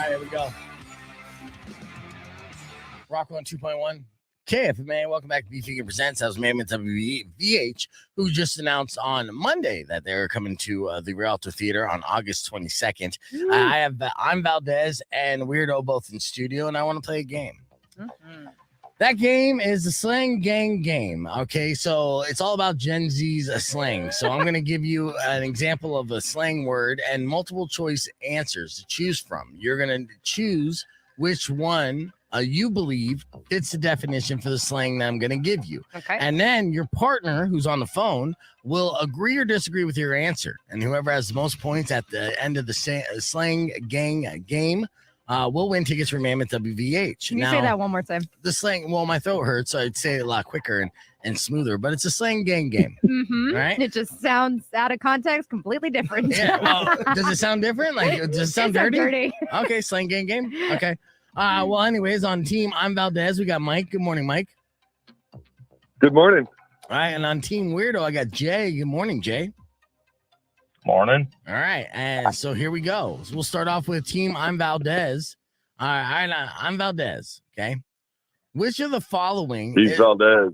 right, here we go. Rock 1 2.1. KFMA, welcome back to Vegan Presents. That was Mammoth WVH, who just announced on Monday that they're coming to the Rialto Theater on August 22nd. I'm Valdez and Weirdo both in studio, and I want to play a game. Mm-hmm. That game is the Slang Gang game. Okay, so it's all about Gen Z's slang. So I'm going to give you an example of a slang word and multiple choice answers to choose from. You're going to choose which one you believe fits the definition for the slang that I'm going to give you. Okay. And then your partner, who's on the phone, will agree or disagree with your answer. And whoever has the most points at the end of the Slang Gang game will win tickets for Mammoth WVH. Can you say that one more time? The slang, well, my throat hurts, so I'd say it a lot quicker and smoother, but it's a Slang Gang game. Mm-hmm. Right? It just sounds out of context completely different. Yeah, well, does it sound different? Like, does it sound dirty? Dirty. Okay, Slang Gang game. Okay. Well, anyways, on team, I'm Valdez. We got Mike. Good morning, Mike. Good morning. All right, and on team Weirdo, I got Jay. Good morning, Jay. Morning. All right, and so here we go. So we'll start off with team I'm Valdez. All right, I'm Valdez, okay? Which of the following... He's Valdez.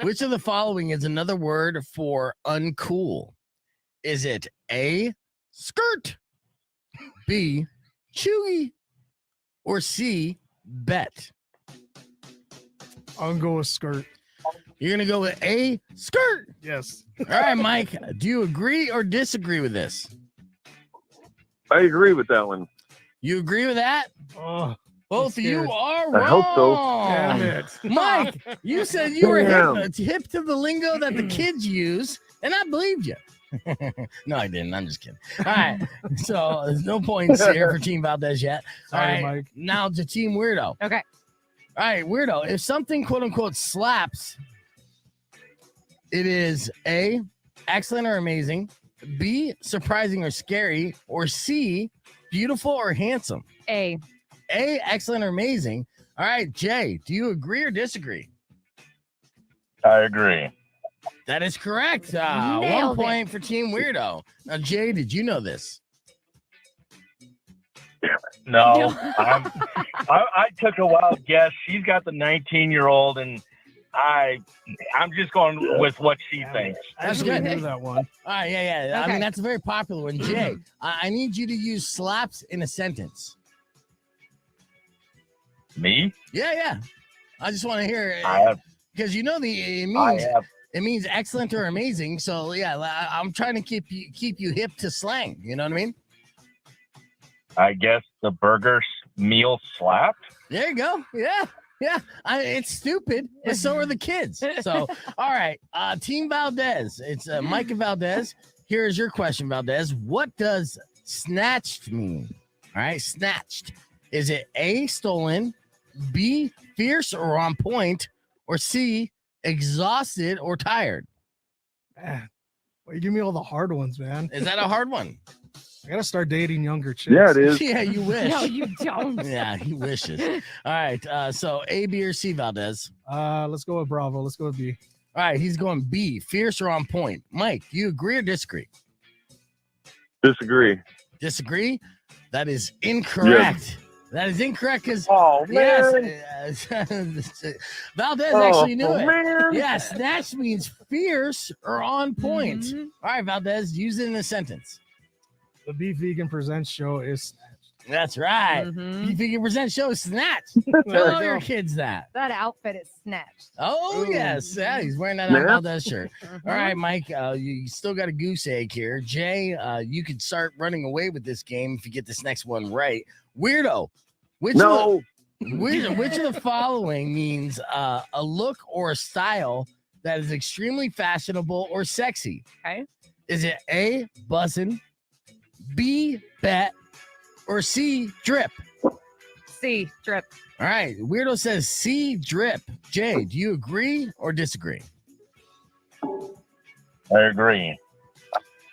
Which of the following is another word for uncool? Is it A, skirt, B, chewy, or C, bet? I'm going to go with skirt. You're going to go with A, skirt? Yes. All right, Mike, do you agree or disagree with this? I agree with that one. You agree with that? Oh, Both of you are wrong. I hope so. damn it. Mike, you said you were hip to the lingo that the kids use, and I believed you. No, I didn't. I'm just kidding. All right. So there's no points here for Team Valdez yet. All Sorry, right. Mike. Now to Team Weirdo. Okay. All right, Weirdo. If something quote unquote slaps, it is A, excellent or amazing, B, surprising or scary, or C, beautiful or handsome. A, excellent or amazing. All right, Jay, do you agree or disagree? I agree. That is correct. Nailed 1 point for Team Weirdo. Now, Jay, did you know this? No, I took a wild guess. She's got the 19-year-old, and I'm just going with what she thinks. I actually good. knew that one. All right, yeah. I Okay. mean, that's a very popular one. Jay, I need you to use slaps in a sentence. Me? Yeah. I just want to hear I have. because you know it means excellent or amazing. So yeah, I'm trying to keep you hip to slang. You know what I mean? I guess the burger meal slapped. There you go. Yeah. It's stupid, but so are the kids. So, all right, Team Valdez. It's Mike and Valdez. Here is your question, Valdez. What does snatched mean? All right, snatched. Is it A, stolen, B, fierce or on point, or C, exhausted or tired? Man, well, you give me all the hard ones, man. Is that a hard one? I got to start dating younger chicks. Yeah, it is. Yeah, you wish. no, you don't. Yeah, he wishes. All right, so A, B, or C, Valdez? Let's go with Bravo. Let's go with B. All right, he's going B, fierce or on point. Mike, do you agree or disagree? Disagree. Disagree? That is incorrect. That is incorrect because man. yes, Valdez actually knew it. Man. Yeah, snatch means fierce or on point. Mhm. All right, Valdez, use it in a sentence. The Beef Vegan Presents show is snatched. That's right. Mhm. You think your present show is snatched? Tell all your kids that. That outfit is snatched. Oh, Ooh. yes. Yeah, he's wearing that Yeah. Valdez shirt. All right, Mike, you still got a goose egg here. Jay, you could start running away with this game if you get this next one right. Weirdo, which of the following means a look or a style that is extremely fashionable or sexy? Okay. Is it A, buzzing, B, bet, or C, drip? C, drip. All right, Weirdo says C, drip. Jay, do you agree or disagree? I agree.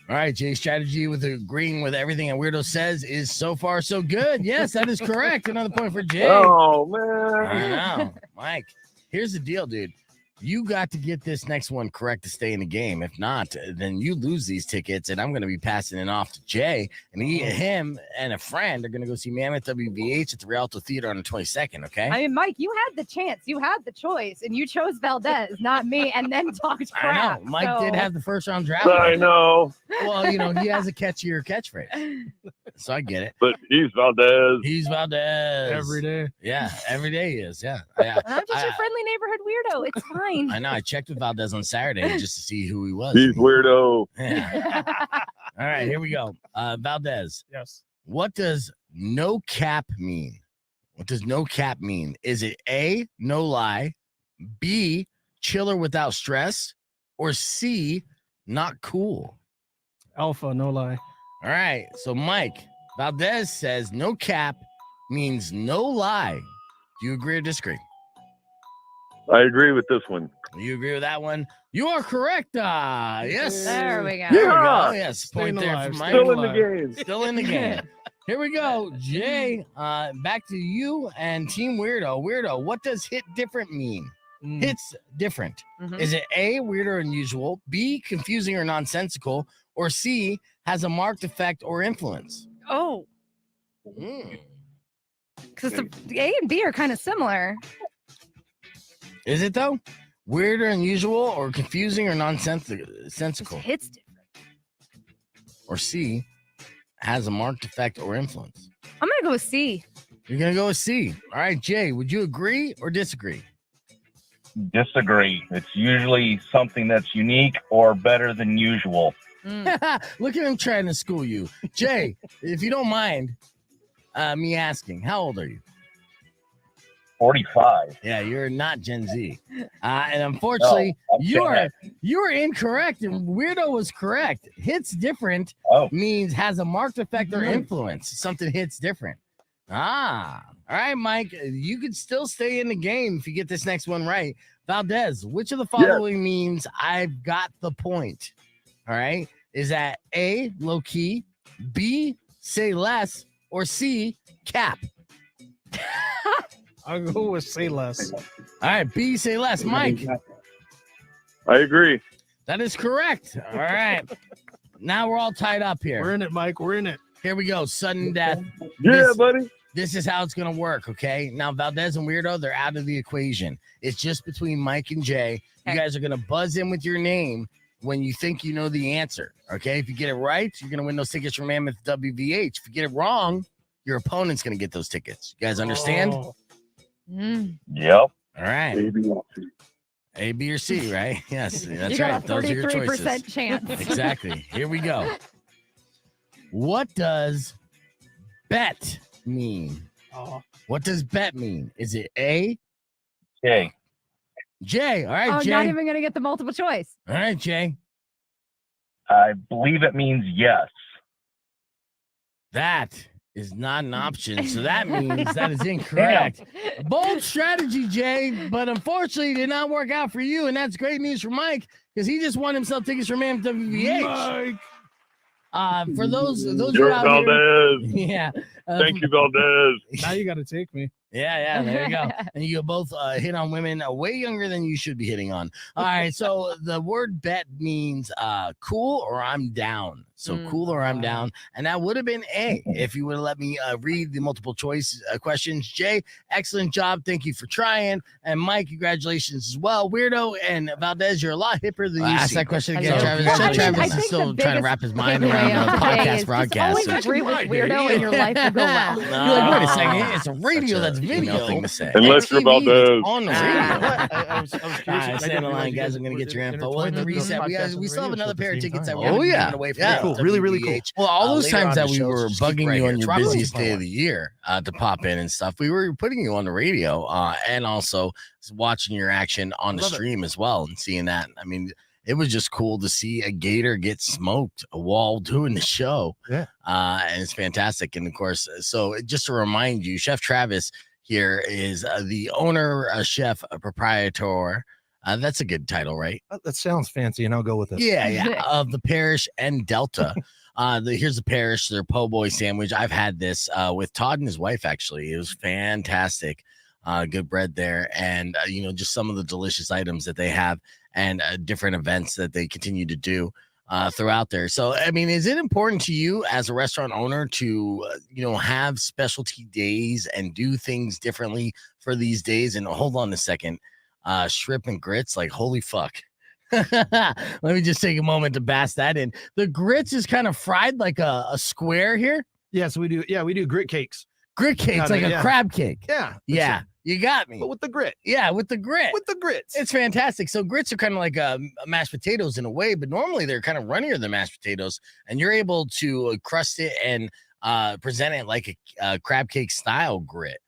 All right, Jay's strategy with agreeing with everything that Weirdo says is so far so good. Yes, that is correct. Another point for Jay. Oh, I man. know. Mike, here's the deal, dude. You got to get this next one correct to stay in the game. If not, then you lose these tickets, and I'm going to be passing it off to Jay, and him and a friend are going to go see Mammoth WVH at the Rialto Theater on the 22nd. Okay. I mean, Mike, you had the chance, you had the choice, and you chose Valdez, not me, and then talked I crap. know Mike did have the first round draft. I know, Well, he has a catchier catchphrase, so I get it. but he's Valdez. He's Valdez Every day. Yeah, every day he is. Yeah. And I'm just your friendly neighborhood weirdo. It's fine. I know. I checked with Valdez on Saturday just to see who he was. He's weirdo. Yeah. All right, here we go. Valdez, Yes. what does no cap mean? What does no cap mean? Is it A, no lie, B, chiller without stress, or C, not cool? Alpha, no lie. All right, so Mike, Valdez says no cap means no lie. Do you agree or disagree? I agree with this one. You agree with that one? You are correct. Yes. There we go. There we Yeah. go. Yes. Point Staying there alive, for Mike. Still in the game. Still in the game. Here we go. Jay, back to you and Team Weirdo. Weirdo, what does hit different mean? Mm. Hits different. Mhm. Is it A, weird or unusual, B, confusing or nonsensical, or C, has a marked effect or influence? Oh, Mm. because the A and B are kind of similar. Is it though? Weird or unusual, or confusing or Just nonsensical, hits different. or C, has a marked effect or influence? I'm going to go with C. You're gonna go with C. All right, Jay, would you agree or disagree? Disagree. It's usually something that's unique or better than usual. Mm. Look at him trying to school you. Jay, if you don't mind me asking, how old are you? 45. Yeah, you're not Gen Z. And unfortunately, No, I'm you Gen are X. you are incorrect, and Weirdo was correct. Hits different Oh, means has a marked effect or influence. Something hits different. All right, Mike, you could still stay in the game if you get this next one right. Valdez, which of the following means I've got the point? All right. Is that A, low key, B, say less, or C, cap? I'll go with say less. All right, B, say less. Mike, I agree. that is correct. All right. Now we're all tied up We're here. in it, Mike. We're in it. Here we go. Sudden death. Yeah, This- buddy. This is how it's going to work, okay? Now, Valdez and Weirdo, they're out of the equation. It's just between Mike and Jay. You Okay. guys are going to buzz in with your name when you think you know the answer, okay? If you get it right, you're going to win those tickets from Mammoth WVH. If you get it wrong, your opponent's going to get those tickets. You guys understand? Oh, Mm. yep. All right. Baby. A, B, or C, right? Yes, that's You got right. a Those are your 33% choices. chance. Exactly. Here we go. What does bet mean? oh. What does bet mean? Is it A, Okay. Jay? All right, Oh, Jay. not even going to get the multiple choice. All right, Jay. I believe it means yes. That is not an option. So that means that is incorrect. Bold strategy, Jay, but unfortunately it did not work out for you. And that's great news for Mike because he just won himself tickets for WVH. Mike. For those who You're are out Valdez. here, yeah. Thank you, Valdez. Now you got to take me. Yeah, there you go. And you both hit on women way younger than you should be hitting on. All right, so the word bet means cool or I'm down. So cool or I'm down. And that would have been A if you would have let me read the multiple choice questions. Jay, excellent job. Thank you for trying. And Mike, congratulations as well. Weirdo and Valdez, you're a lot hipper than you Ask seem. that question again, So, Travis. Travis, I Travis think is still the trying to biggest wrap his mind takeaway around of the today podcast is broadcast. Just always agree with weirdo and your life will go well. You're like, wait a second. It's a radio that's video. thing to say. Unless you're TV, Valdez. it's on the radio. I was All curious. right, stay on the line, guys. I'm going to get your info. Well, in the reset, we still have another pair of tickets that we're giving away for Yeah, the cool. Really cool. WVH. Well, all those later times on that the we show, were just keep bugging right you here. on your Drop a busiest little day of the year to pop in and stuff, we were putting you on the radio and also watching your action on the stream as well and seeing that. I mean, it was just cool to see a gator get smoked while doing the show. Yeah. And it's fantastic. And of course, so just to remind you, Chef Travis here is the owner, chef, proprietor. That's a good title, right? That sounds fancy, and I'll go with it. Yeah. Of the Parish and Delta. Here's the Parish, their po' boy sandwich. I've had this with Todd and his wife, actually. It was fantastic. good bread there, and just some of the delicious items that they have, and different events that they continue to do throughout there. So, I mean, is it important to you as a restaurant owner to, have specialty days and do things differently for these days? And hold on a second, shrimp and grits, like, holy fuck. Let me just take a moment to bask that in. The grits is kind of fried like a square here. Yeah, so we do grit cakes. Grit cakes, like a crab cake. Yeah. Yeah. You got me. But with the grit. Yeah, with the grit. With the grits. It's fantastic. So grits are kind of like mashed potatoes in a way, but normally they're kind of runnier than mashed potatoes, and you're able to crust it and present it like a crab cake style grit,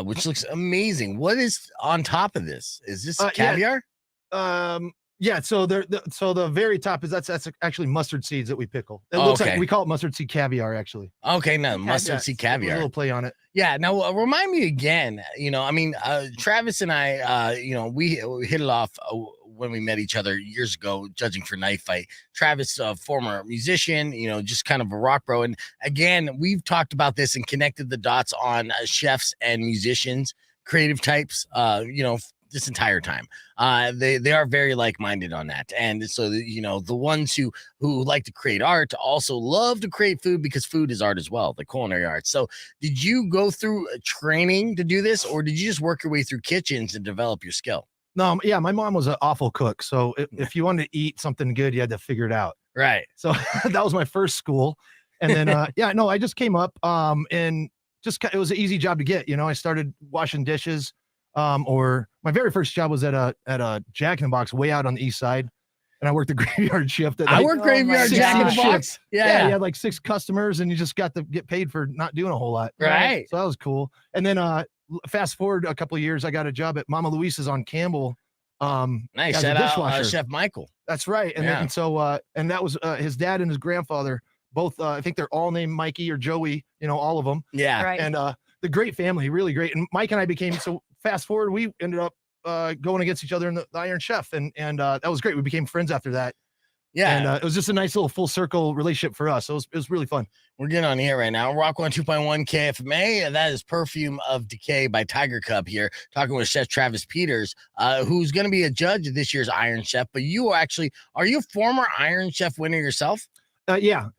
which looks amazing. What is on top of this? Is this caviar? Yeah, so the very top is that's actually mustard seeds that we pickle. It looks like we call it mustard seed caviar, actually. Okay, no, mustard seed caviar. A little play on it. Yeah. Now remind me again. Travis and I, we hit it off when we met each other years ago, judging for Knife Fight. Travis, former musician, just kind of a rock bro. And again, we've talked about this and connected the dots on chefs and musicians, creative types. This entire time, they are very like-minded on that, and so the ones who like to create art also love to create food, because food is art as well, the culinary arts. So did you go through training to do this, or did you just work your way through kitchens and develop your skill? No, yeah, my mom was an awful cook, so if you wanted to eat something good, you had to figure it out. Right. So that was my first school, and then I just came up and just it was an easy job to get. I started washing dishes. Or my very first job was at a Jack in the Box way out on the east side, and I worked the graveyard shift. I worked graveyard Jack in the Box. Yeah, you had like 6 customers, and you just got to get paid for not doing a whole lot. Right. So that was cool. And then fast forward a couple of years, I got a job at Mama Luisa's on Campbell. Nice. As Shout a out dishwasher. Chef Michael. That's right. And then, and that was his dad and his grandfather. Both, I think they're all named Mikey or Joey. All of them. Yeah. Right. And the great family, really great. And Mike and I became fast forward, we ended up going against each other in the Iron Chef, and that was great. We became friends after that. Yeah, and it was just a nice little full circle relationship for us. So it was really fun. We're getting on here right now. Rock 102.1 KFMA, and that is Perfume of Decay by Tiger Cub here, talking with Chef Travis Peters, who's going to be a judge of this year's Iron Chef. But are you a former Iron Chef winner yourself? Yeah.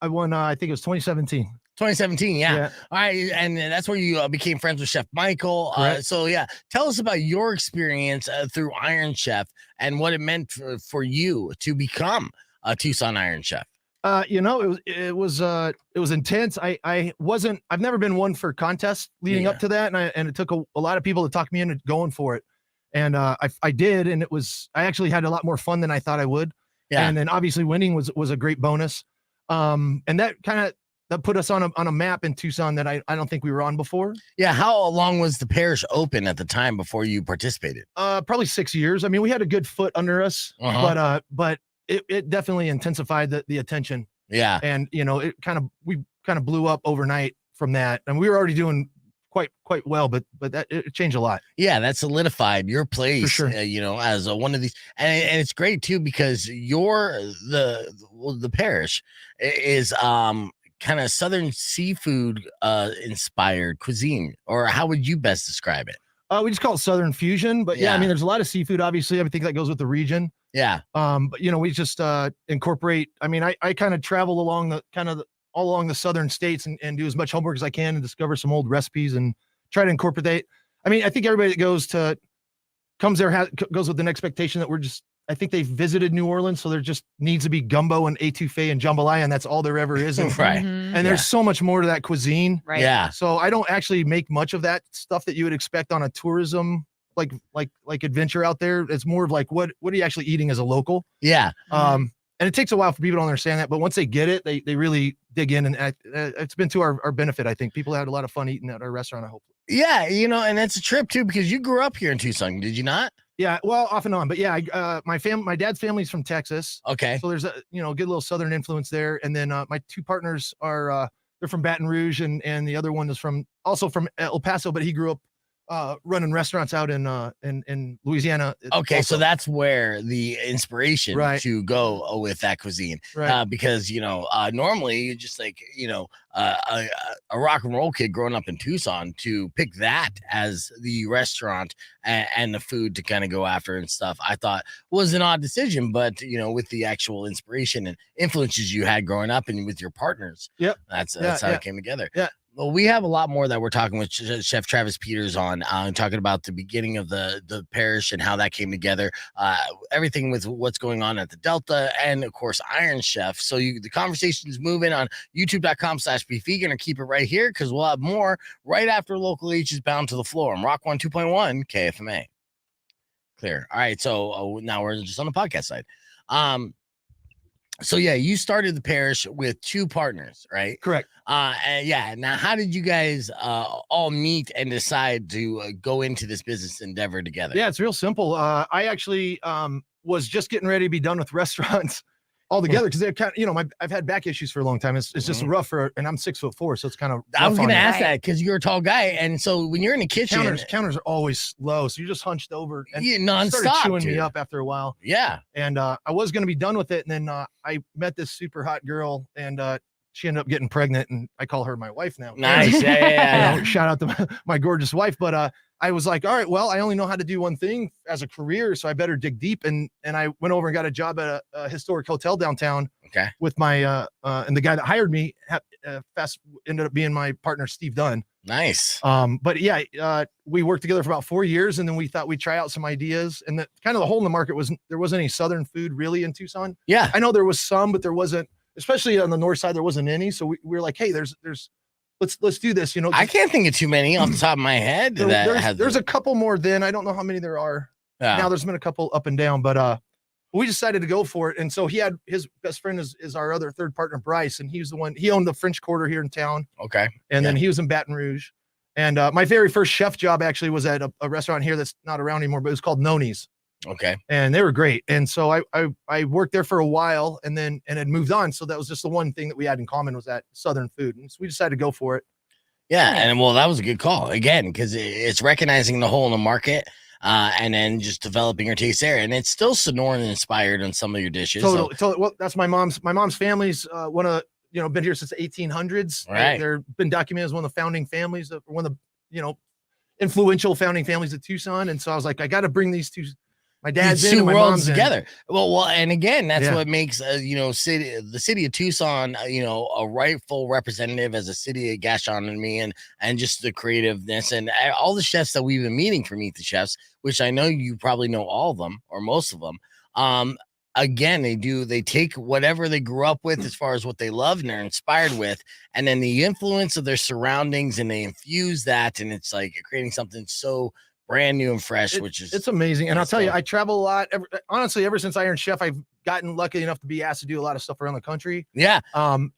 I won, I think it was 2017. 2017, yeah. All right, and that's where you became friends with Chef Michael. Tell us about your experience through Iron Chef and what it meant for you to become a Tucson Iron Chef. It was intense. I've never been one for contests leading up to that, and it took a lot of people to talk me into going for it, and I did, and I actually had a lot more fun than I thought I would. Yeah, and then obviously winning was a great bonus, and that put us on a map in Tucson that I don't think we were on before. Yeah. How long was the parish open at the time before you participated? Probably 6 years. I mean, we had a good foot under us, but it definitely intensified the attention. Yeah. And we kind of blew up overnight from that. And we were already doing quite well, but it changed a lot. Yeah, that solidified your place, for sure. As one of these, and it's great too, because the parish is kind of Southern seafood inspired cuisine, or how would you best describe it? We just call it Southern fusion, but I mean, there's a lot of seafood, obviously. I think that goes with the region. Yeah. But we just incorporate. I mean, I kind of travel along all along the southern states and do as much homework as I can and discover some old recipes and try to incorporate. I mean, I think everybody that comes there goes with an expectation that I think they've visited New Orleans, so there just needs to be gumbo and etouffee and jambalaya, and that's all there ever is. Right. And there's so much more to that cuisine. Right. Yeah. So I don't actually make much of that stuff that you would expect on a tourism like adventure out there. It's more of like what are you actually eating as a local? Yeah. And it takes a while for people to understand that, but once they get it, they really dig in, and it's been to our benefit. I think people had a lot of fun eating at our restaurant. I hope. Yeah, and that's a trip too, because you grew up here in Tucson, did you not? Yeah, well, off and on, but yeah, my dad's family's from Texas. Okay. So there's a good little Southern influence there, and then my 2 partners are they're from Baton Rouge, and the other one is also from El Paso, but he grew up running restaurants out in Louisiana. Okay, so also. that's where the inspiration Right. to go with that cuisine, Right. because normally you just like a rock and roll kid growing up in Tucson to pick that as the restaurant and the food to kind of go after and stuff. I thought was an odd decision, but with the actual inspiration and influences you had growing up and with your partners, Yep. that's how Yeah. it came together. Yeah. Well, we have a lot more that we're talking with Chef Travis Peters on, talking about the beginning of the parish and how that came together, everything with what's going on at the Delta, and of course Iron Chef. So the conversation's moving on youtube.com/bevegan, or keep it right here because we'll have more right after Local H is bound to the floor. I'm Rock 102.1 KFMA. Clear. All right, so now we're just on the podcast side. So yeah, you started the parish with 2 partners, right? Correct. And yeah. Now, how did you guys all meet and decide to go into this business endeavor together? Yeah, it's real simple. I actually was just getting ready to be done with restaurants altogether because they're kind of, I've had back issues for a long time. It's just rough and I'm 6'4", so it's kind of. I was going to ask Right. that because you're a tall guy, and so when you're in the kitchen, counters are always slow, so you're just hunched over and you it started nonstop, chewing dude. me up after a while. Yeah, And I was going to be done with it, and then I met this super hot girl, and she ended up getting pregnant, and I call her my wife now. nice. Yeah. Shout out to my gorgeous wife. But I was like, all right, well, I only know how to do one thing as a career, so I better dig deep. And I went over and got a job at a historic hotel downtown. Okay. With my and the guy that hired me fast ended up being my partner, Steve Dunn. Nice. But yeah, we worked together for about 4 years, and then we thought we'd try out some ideas. And the kind of the hole in the market was there wasn't any Southern food really in Tucson. Yeah. I know there was some, but there wasn't, especially on the north side, there wasn't any. So we were like, hey, let's do this. I can't think of too many off the top of my head. There's a couple more then. I don't know how many there are. Yeah. Now there's been a couple up and down, but we decided to go for it. And so he had his best friend is our other third partner, Bryce, and he's the one, he owned the French Quarter here in town. Okay. And then he was in Baton Rouge. And my very first chef job actually was at a restaurant here that's not around anymore, but it was called Noni's. Okay. And they were great. And so I worked there for a while and had moved on. So that was just the one thing that we had in common was that Southern food. And so we decided to go for it. Yeah. And well, that was a good call again, because it's recognizing the hole in the market. And then just developing your taste there, and it's still Sonoran inspired on some of your dishes. Totally. Well, that's my mom's family's one of been here since the 1800s. Right. They're been documented as one of the founding families, one of the influential founding families of Tucson. And so I was like, I got to bring these two, my dad's These in two and my worlds mom's together. in. Well, and again, that's Yeah. what makes the city of Tucson, a rightful representative as a city of gastronomy and just the creativeness and all the chefs that we've been meeting for Meet the Chefs, which I know you probably know all of them or most of them. Again, they take whatever they grew up with as far as what they love and they're inspired with, and then the influence of their surroundings, and they infuse that, and it's like creating something so brand new and fresh, It's amazing. And I'll tell you, I travel a lot. Honestly, ever since Iron Chef, I've gotten lucky enough to be asked to do a lot of stuff around the country. Yeah.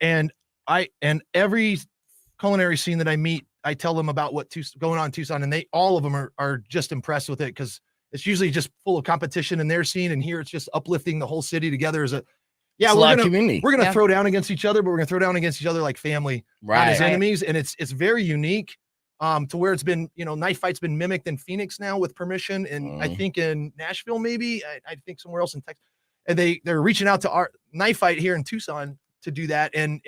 And every culinary scene that I meet, I tell them about what's going on in Tucson, and all of them are just impressed with it because it's usually just full of competition in their scene, and here it's just uplifting the whole city together as community. We're gonna throw down against each other, but we're gonna throw down against each other like family, not as enemies. And it's very unique. To where it's been, knife fights been mimicked in Phoenix now with permission, and I think in Nashville maybe, I think somewhere else in Texas, and they're reaching out to our knife fight here in Tucson to do that, and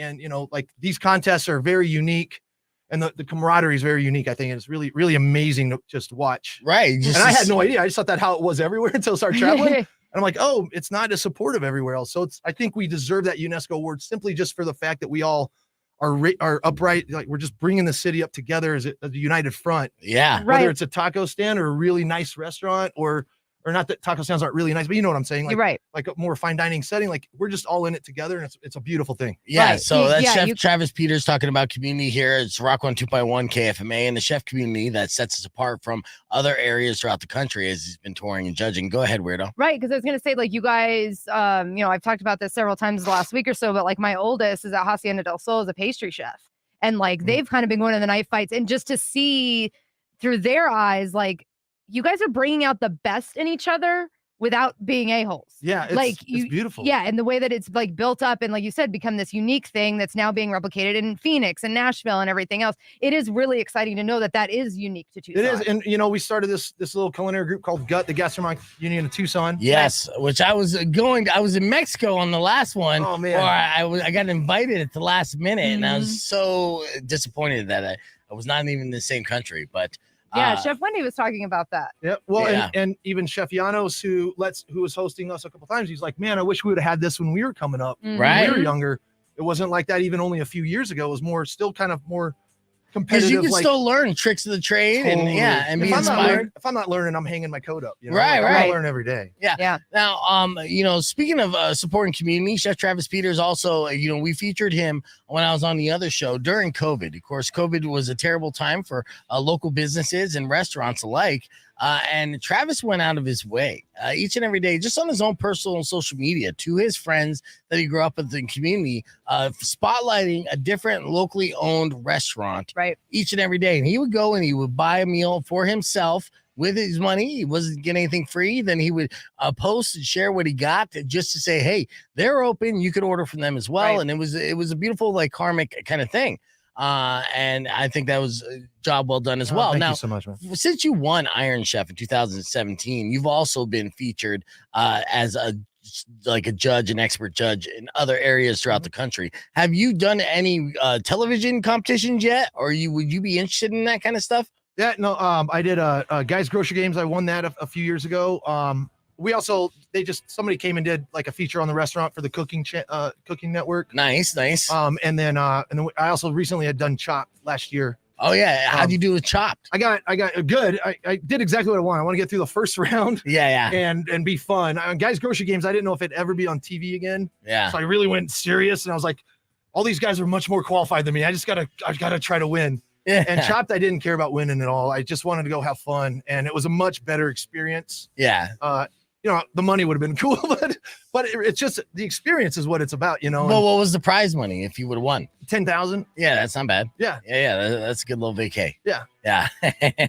like these contests are very unique, and the camaraderie is very unique. I think it's really really amazing to just watch. Right, and I had no idea. I just thought that how it was everywhere until I started traveling. And I'm like, oh, it's not as supportive everywhere else. So I think we deserve that UNESCO award simply just for the fact that we all are upright, like we're just bringing the city up together as a united front. Yeah. Right. Whether it's a taco stand or a really nice restaurant or not that taco stands aren't really nice, but you know what I'm saying? Like, You're right. Like a more fine dining setting, like we're just all in it together, and it's a beautiful thing. Yeah. Right. So that's Yeah, Chef Travis Peters talking about community here. It's Rock 102.1 KFMA and the chef community that sets us apart from other areas throughout the country as he's been touring and judging. Go ahead, Weirdo. Right, because I was gonna say, like, you guys, I've talked about this several times the last week or so, but like my oldest is at Hacienda del Sol as a pastry chef, and like they've kind of been going to the knife fights, and just to see through their eyes, like you guys are bringing out the best in each other without being a-holes. Yeah, it's beautiful. Yeah, and the way that it's like built up and like you said, become this unique thing that's now being replicated in Phoenix and Nashville and everything else. It is really exciting to know that that is unique to Tucson. It is, and we started this little culinary group called GUT, the Gastronomic Union of Tucson. Yes, which I was in Mexico on the last one. Oh man, or I got invited at the last minute, and I was so disappointed that I was not even in the same country, but. Yeah, Chef Wendy was talking about that. Yeah, well, and even Chef Janos, who was hosting us a couple times, he's like, man, I wish we would have had this when we were coming up, right? When we were younger. It wasn't like that even only a few years ago. It was still kind of more competitive. Because you can still learn tricks of the trade and be inspired. If I'm not learning, I'm hanging my coat up. Right. I learn every day. Yeah. Now, speaking of supporting community, Chef Travis Peters also, we featured him when I was on the other show during COVID. Of course, COVID was a terrible time for local businesses and restaurants alike. And Travis went out of his way each and every day, just on his own personal and social media, to his friends that he grew up with in the community, spotlighting a different locally owned restaurant each and every day. And he would go and he would buy a meal for himself with his money. He wasn't getting anything free. Then he would post and share what he got just to say, hey, they're open. You could order from them as well. Right. And it was a beautiful, like, karmic kind of thing. And I think that was a job well done as well. Thank now, you so much, man. Since you won Iron Chef in 2017, you've also been featured as a judge, an expert judge in other areas throughout the country. Have you done any television competitions yet, or would you be interested in that kind of stuff? Yeah, no, I did Guys Grocery Games. I won that a few years ago. Somebody came and did like a feature on the restaurant for the cooking network. Nice. And then I also recently had done Chopped last year. Oh yeah, how'd you do with Chopped? I got good. I did exactly what I want. I want to get through the first round. Yeah. And be fun. Guys Grocery Games, I didn't know if it'd ever be on TV again. Yeah. So I really went serious, and I was like, all these guys are much more qualified than me. I gotta try to win. Yeah. And Chopped, I didn't care about winning at all. I just wanted to go have fun, and it was a much better experience. Yeah. The money would have been cool, but it's just the experience is what it's about, Well, what was the prize money if you would have won? 10,000. Yeah, that's not bad. Yeah. That's a good little vacay. Yeah.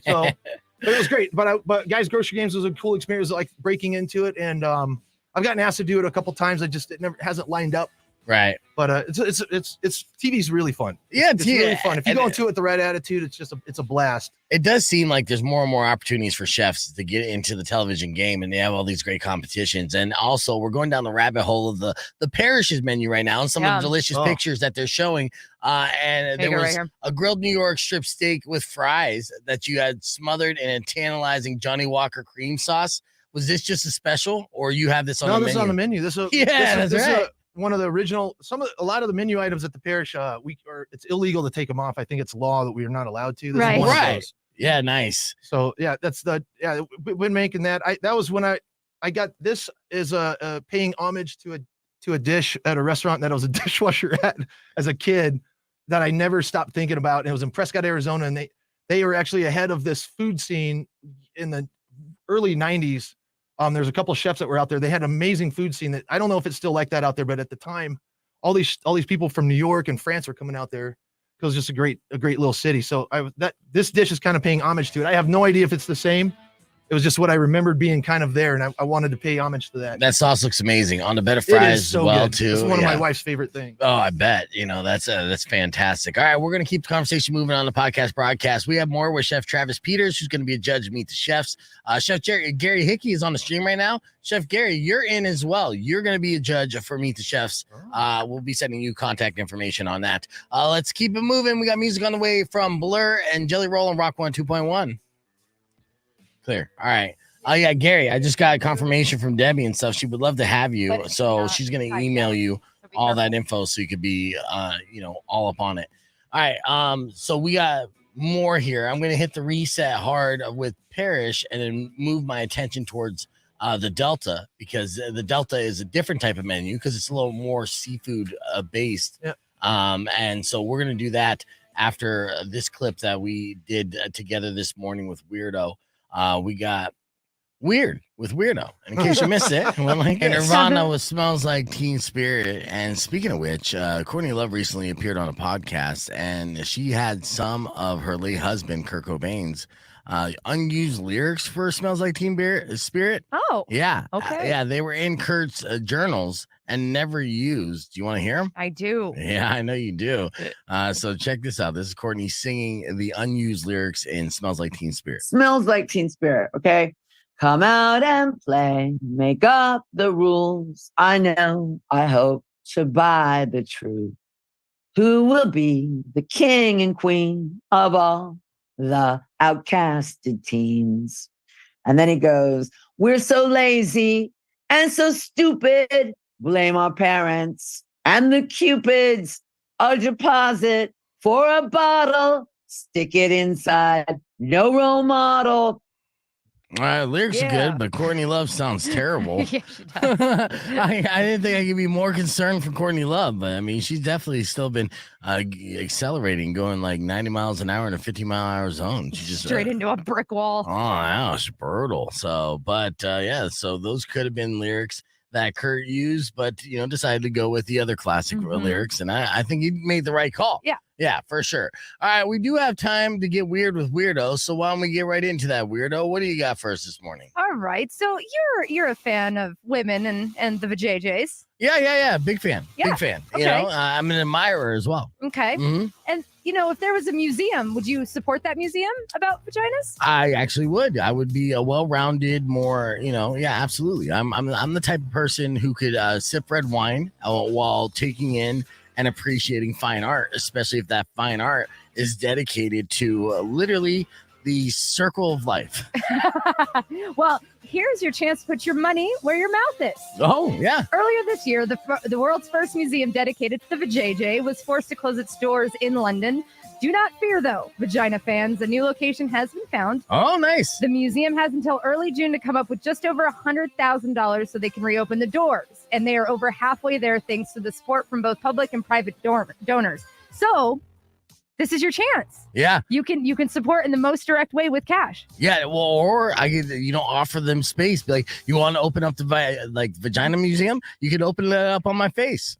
So it was great. But Guys Grocery Games was a cool experience, like breaking into it, and I've gotten asked to do it a couple times. It never hasn't lined up. Right. But it's TV's really fun. It's really fun. If you go into it with the right attitude, it's a blast. It does seem like there's more and more opportunities for chefs to get into the television game, and they have all these great competitions. And also, we're going down the rabbit hole of the Parish's menu right now, and some of the delicious pictures that they're showing. And there was a grilled New York strip steak with fries that you had smothered in a tantalizing Johnny Walker cream sauce. Was this just a special, or you have this on the menu? No, this is on the menu. This is one of the original. A lot of the menu items at the parish, it's illegal to take them off. I think it's law that we are not allowed to. Right. Yeah, nice. So yeah, when making that, that was when I got this as a paying homage to a dish at a restaurant that I was a dishwasher at as a kid that I never stopped thinking about. And it was in Prescott, Arizona, and they were actually ahead of this food scene in the early 90s. There's a couple of chefs that were out there. They had an amazing food scene that I don't know if it's still like that out there, but at the time, all these people from New York and France were coming out there. It was just a great little city. So this dish is kind of paying homage to it. I have no idea if it's the same. It was just what I remembered being kind of there, and I wanted to pay homage to that. That sauce looks amazing on the bed of fries as well, good. too. It's one of my wife's favorite things. Oh, I bet. That's fantastic. All right, we're going to keep the conversation moving on the podcast broadcast. We have more with Chef Travis Peters, who's going to be a judge of Meet the Chefs. Chef Gary Hickey is on the stream right now. Chef Gary, you're in as well. You're going to be a judge for Meet the Chefs. We'll be sending you contact information on that. Let's keep it moving. We got music on the way from Blur and Jelly Roll and Rock 102.1. Clear. All right. Oh yeah, Gary, I just got confirmation from Debbie and stuff. She would love to have you. So she's going to email you all that info so you could be, all up on it. All right. So we got more here. I'm going to hit the reset hard with Parish and then move my attention towards the Delta, because the Delta is a different type of menu because it's a little more seafood based. Yep. And so we're going to do that after this clip that we did together this morning with Weirdo. We got Weird with Weirdo. And in case you missed it, went like Nirvana with Smells Like Teen Spirit. And speaking of which, Courtney Love recently appeared on a podcast, and she had some of her late husband, Kurt Cobain's unused lyrics for Smells Like Teen Spirit. Oh, Yeah. Okay. Yeah, they were in Kurt's journals and never used. Do you want to hear them? I do. Yeah, I know you do. So check this out. This is Courtney singing the unused lyrics in Smells Like Teen Spirit. Smells like Teen Spirit, okay? Come out and play, make up the rules. I know, I hope to buy the truth. Who will be the king and queen of all the outcasted teens? And then he goes, we're so lazy and so stupid. Blame our parents and the cupids. A deposit for a bottle. Stick it inside. No role model. Lyrics are good, but Courtney Love sounds terrible. Yeah, she does. I didn't think I could be more concerned for Courtney Love, but I mean, she's definitely still been accelerating, going like 90 miles an hour in a 50-mile-an-hour zone. She just Straight into a brick wall. Oh, yeah, it's brutal. So, but yeah, so those could have been lyrics that Kurt used, but decided to go with the other classic lyrics, and I think you made the right call. Yeah, for sure. All right, we do have time to get weird with Weirdo, so why don't we get right into that, Weirdo? What do you got for us this morning? All right. So you're a fan of women and the vajayjays. Yeah. Big fan. Yeah, Big fan. okay. I'm an admirer as well. Okay. Mm-hmm. And if there was a museum, would you support that museum about vaginas? I actually would. I would be a well-rounded, more, yeah, absolutely. I'm the type of person who could sip red wine while taking in and appreciating fine art, especially if that fine art is dedicated to literally the circle of life. Well, here's your chance to put your money where your mouth is. Oh, yeah. Earlier this year, the world's first museum dedicated to the vajayjay was forced to close its doors in London. Do not fear, though, vagina fans. A new location has been found. Oh, nice. The museum has until early June to come up with just over $100,000 so they can reopen the doors. And they are over halfway there thanks to the support from both public and private donors. So this is your chance. Yeah. You can support in the most direct way with cash. Yeah, well, or I could, offer them space. Be like, you want to open up the vagina museum? You could open it up on my face.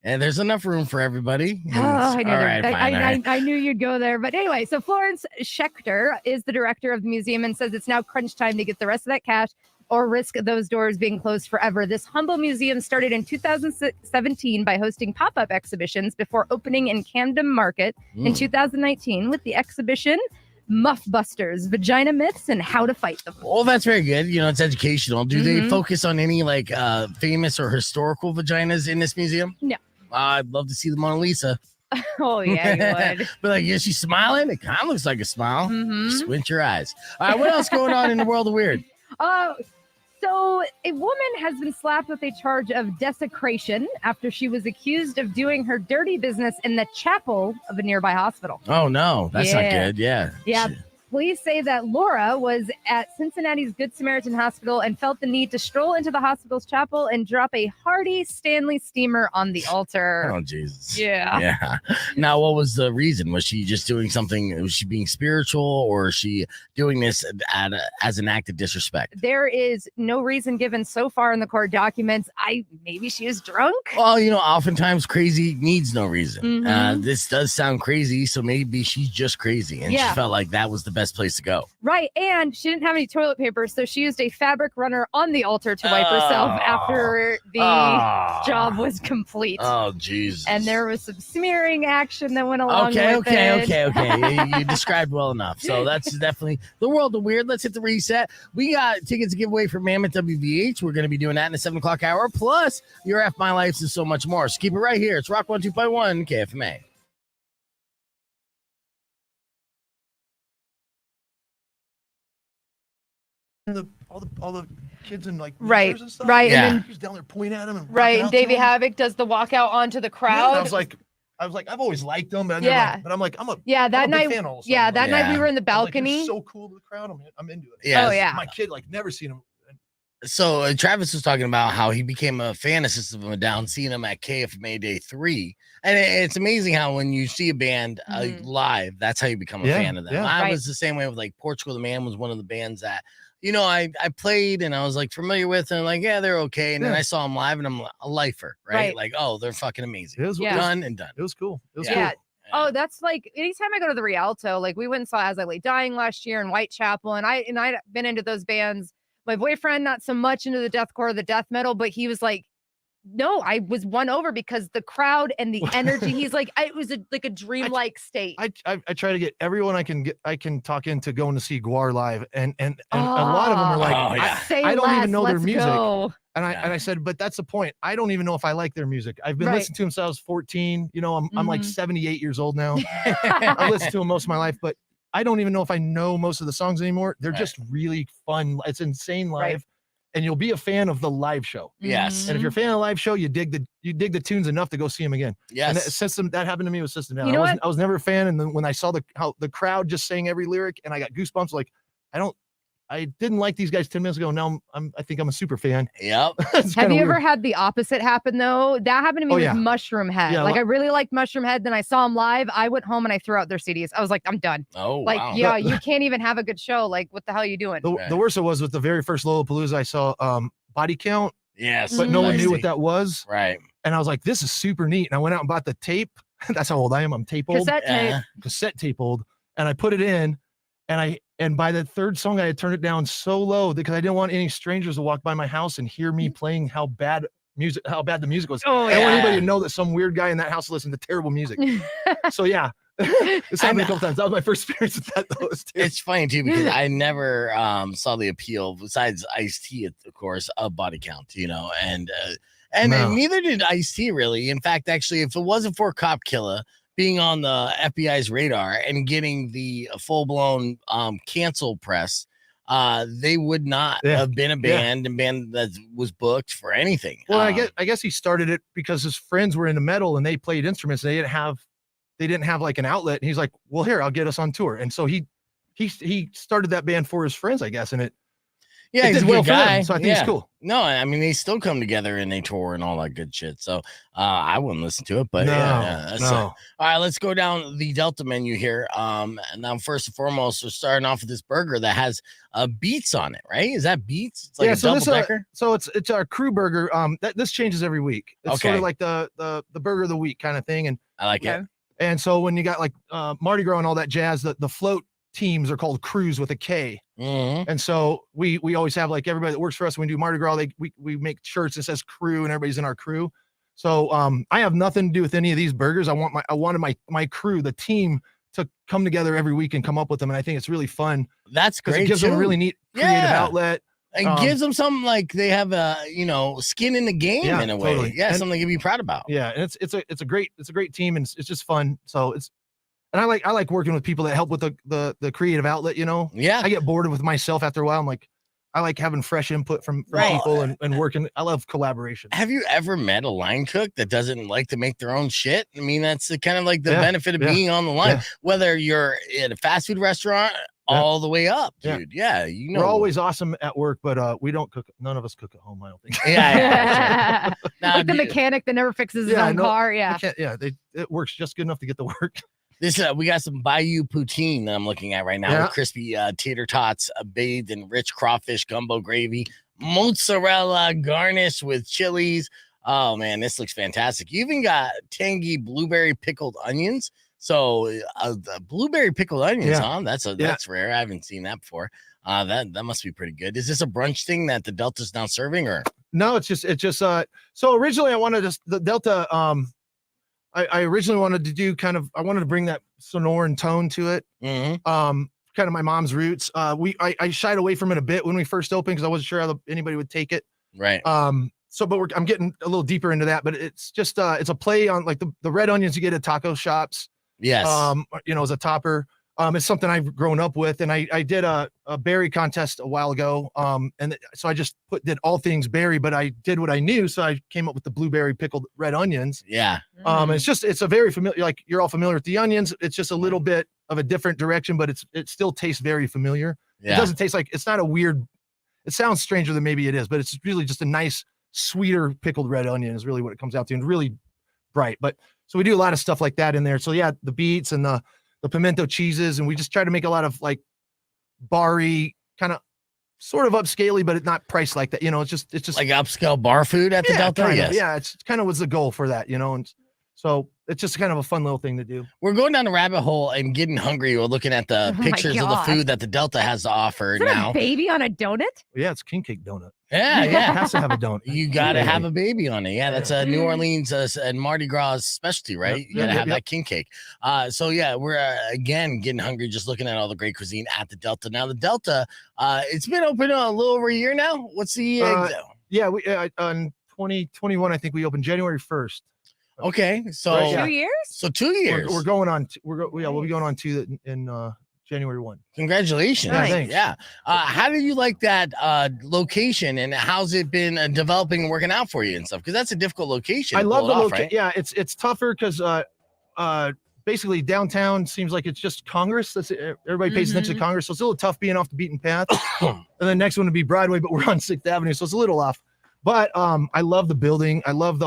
And there's enough room for everybody. I knew you'd go there. But anyway, so Florence Schechter is the director of the museum and says it's now crunch time to get the rest of that cash or risk those doors being closed forever. This humble museum started in 2017 by hosting pop-up exhibitions before opening in Camden Market in 2019 with the exhibition Muff Busters, Vagina Myths, and How to Fight Them. Well, that's very good. It's educational. Do they focus on any famous or historical vaginas in this museum? No. I'd love to see the Mona Lisa. Oh, yeah, you would. But is she smiling? It kind of looks like a smile. Squint your eyes. All right, what else going on in the world of weird? So a woman has been slapped with a charge of desecration after she was accused of doing her dirty business in the chapel of a nearby hospital. Oh, no. That's not good. Yeah. Yeah. Police say that Laura was at Cincinnati's Good Samaritan Hospital and felt the need to stroll into the hospital's chapel and drop a hearty Stanley steamer on the altar. Oh, Jesus. Yeah. Now, what was the reason? Was she just doing something? Was she being spiritual, or is she doing this as an act of disrespect? There is no reason given so far in the court documents. Maybe she was drunk. Well, oftentimes crazy needs no reason. This does sound crazy, so maybe she's just crazy, and she felt like that was the best place to go. Right, and she didn't have any toilet paper, so she used a fabric runner on the altar to wipe herself after the job was complete. Oh, Jesus. And there was some smearing action that went along with it. Okay. You described well enough. So that's definitely the world of weird. Let's hit the reset. We got tickets to give away for Mammoth WVH. We're going to be doing that in the 7 o'clock hour. Plus, your F My Life and so much more. So keep it right here. It's Rock 102.1 KFMA. All the kids in right and stuff. Right yeah. and then He's down there pointing at him and right and Davey him. Havoc does the walkout onto the crowd. Yeah, I was like I've always liked them, but Yeah. I'm a that I'm a night big fan all of a yeah sudden. that night we were in the I was like, balcony. "You're so cool to the crowd. I'm into it. Yeah. Oh yeah. My kid never seen him. So Travis was talking about how he became a fan of System of a Down, seeing him at KFMA Day 3. And it's amazing how when you see a band live, that's how you become a fan of them. Yeah. I was the same way with Portugal the Man was one of the bands that, I played and I was familiar with, and they're okay. And then I saw them live and I'm a lifer, right? They're fucking amazing. It was done and done. It was cool. It was Yeah. cool. Oh, that's like anytime I go to the Rialto, like we went and saw As I Lay Dying last year in Whitechapel, and I'd been into those bands. My boyfriend, not so much into the deathcore, the death metal, but he was like, no, I was won over because the crowd and the energy. He's like, it was like a dreamlike state. I try to get everyone I can talk into going to see Guar live, and a lot of them are like, I don't even know their music. Go. And I said, but that's the point. I don't even know if I like their music. I've been listening to them since I was 14. You know, I'm like 78 years old now. I listened to them most of my life, but I don't even know if I know most of the songs anymore. They're just really fun. It's insane live. And you'll be a fan of the live show. Yes. And if you're a fan of the live show, you dig the tunes enough to go see them again. Yes. And that happened to me with System Down. You know I was never a fan. And then when I saw how the crowd just sang every lyric and I got goosebumps, like, I didn't like these guys 10 minutes ago. Now I think I'm a super fan. Yep. Have you ever had the opposite happen though? That happened to me with Mushroom Head. Yeah, like I really liked Mushroom Head. Then I saw them live. I went home and I threw out their CDs. I was like, I'm done. Oh, like, wow. yeah, you can't even have a good show. Like, what the hell are you doing? The worst it was with the very first Lollapalooza, I saw Body Count. Yes. But no one knew what that was. Right. And I was like, this is super neat. And I went out and bought the tape. That's how old I am. I'm tape old. Cassette tape old. And I put it in. And by the third song, I had turned it down so low because I didn't want any strangers to walk by my house and hear me playing how bad the music was. Oh, I don't want anybody to know that some weird guy in that house listened to terrible music. So yeah, it's happened a couple times. That was my first experience with that though. It's funny too because I never saw the appeal besides Ice-T, of course, of Body Count, you know, and neither did Ice-T really. In fact, actually, if it wasn't for Cop Killer being on the FBI's radar and getting the full-blown cancel press, they would not have been a band that was booked for anything. Well, I guess he started it because his friends were into metal and they played instruments. And they didn't have like an outlet. And he's like, well, here, I'll get us on tour. And so he started that band for his friends, I guess. And it he's a good guy. So I think it's cool. No, I mean, they still come together and they tour and all that good shit. So I wouldn't listen to it, but no. All right, let's go down the Delta menu here. Now, first and foremost, we're starting off with this burger that has beets on it, right? Is that beets? It's like a double decker. So it's our crew burger. This changes every week. It's sort of like the burger of the week kind of thing. And I like it. And so when you got like Mardi Gras and all that jazz, the float teams are called crews with a K. Mm-hmm. And so we always have like everybody that works for us when we do Mardi Gras, we make shirts that says crew and everybody's in our crew. So I have nothing to do with any of these burgers. I wanted my crew, the team, to come together every week and come up with them. And I think it's really fun. That's great. It gives them a really neat creative outlet. It gives them something like they have skin in the game in a way. Totally. Yeah, something to be proud about. Yeah, and it's a great team and it's just fun. So I like working with people that help with the creative outlet, you know. Yeah. I get bored with myself after a while. I'm like, I like having fresh input from people and working. I love collaboration. Have you ever met a line cook that doesn't like to make their own shit? I mean, that's kind of like the benefit of being on the line, whether you're at a fast food restaurant all the way up, dude. Yeah, you know. We're always awesome at work, but we don't cook. None of us cook at home, I don't think. Yeah. Now, like the mechanic that never fixes his own car. Yeah. It works just good enough to get the work. This we got some Bayou poutine that I'm looking at right now with crispy tater tots bathed in rich crawfish gumbo gravy, mozzarella garnished with chilies. Oh man, this looks fantastic. You even got tangy blueberry pickled onions. So the blueberry pickled onions, huh? That's rare. I haven't seen that before. That must be pretty good. Is this a brunch thing that the Delta's now serving, or no? It's just so originally I wanted the Delta. I originally wanted to do I wanted to bring that Sonoran tone to it. Mm-hmm. Kind of my mom's roots. I shied away from it a bit when we first opened because I wasn't sure how anybody would take it. Right. But I'm getting a little deeper into that, but it's just it's a play on like the red onions you get at taco shops. Yes. As a topper. It's something I've grown up with, and I did a berry contest a while ago. And so I just did all things berry, but I did what I knew, so I came up with the blueberry pickled red onions. Yeah. It's a very familiar, like you're all familiar with the onions. It's just a little bit of a different direction, but it still tastes very familiar. Yeah. It doesn't taste like it's not a weird. It sounds stranger than maybe it is, but it's really just a nice, sweeter pickled red onion is really what it comes out to, and really bright. But so we do a lot of stuff like that in there. So yeah, the beets and the pimento cheeses, and we just try to make a lot of like bar-y, kind of sort of upscaley, but it's not priced like that. It's just like upscale bar food at the Delta. Yeah, it's kind of was the goal for that, and So it's just kind of a fun little thing to do. We're going down the rabbit hole and getting hungry. We're looking at the Oh my pictures of the God. food that the Delta has to offer Is there now. a baby on a donut? Yeah, it's king cake donut. Yeah, It yeah. has to have a donut. You got to have a baby on it. Yeah, that's a New Orleans and Mardi Gras specialty, right? You got to Yep, have yep. that king cake. So yeah, we're again getting hungry just looking at all the great cuisine at the Delta. Now the Delta, it's been open a little over a year now. What's the Yeah, we on 2021, I think we opened January 1st. okay? So Right, yeah. 2 years? so 2 years. We're going on. We'll be going on to in January 1. Congratulations. Yeah, thanks. Yeah. How do you like that location and how's it been developing and working out for you and stuff? Because that's a difficult location. I to love pull the it off, location. right? Yeah, it's tougher because basically downtown seems like it's just Congress. That's everybody pays attention to Congress, so it's a little tough being off the beaten path. And the next one would be Broadway, but we're on 6th Avenue, so it's a little off. But I love the building. I love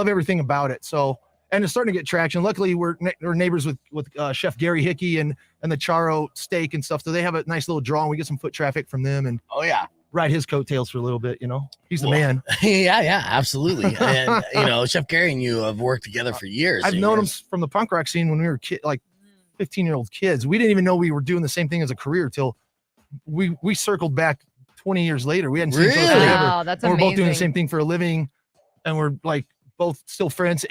everything about it. So, and it's starting to get traction. Luckily, we're neighbors with Chef Gary Hickey and the Charo Steak and stuff. So they have a nice little draw, and we get some foot traffic from them and Oh yeah. ride his coattails for a little bit. He's the Well, man. yeah, absolutely. And Chef Gary and you have worked together for years. I've known him from the punk rock scene when we were 15-year-old kids. We didn't even know we were doing the same thing as a career till we circled back 20 years later. We hadn't seen each other Really? forever. Wow, that's And we're amazing. both doing the same thing for a living, and we're like both still friends.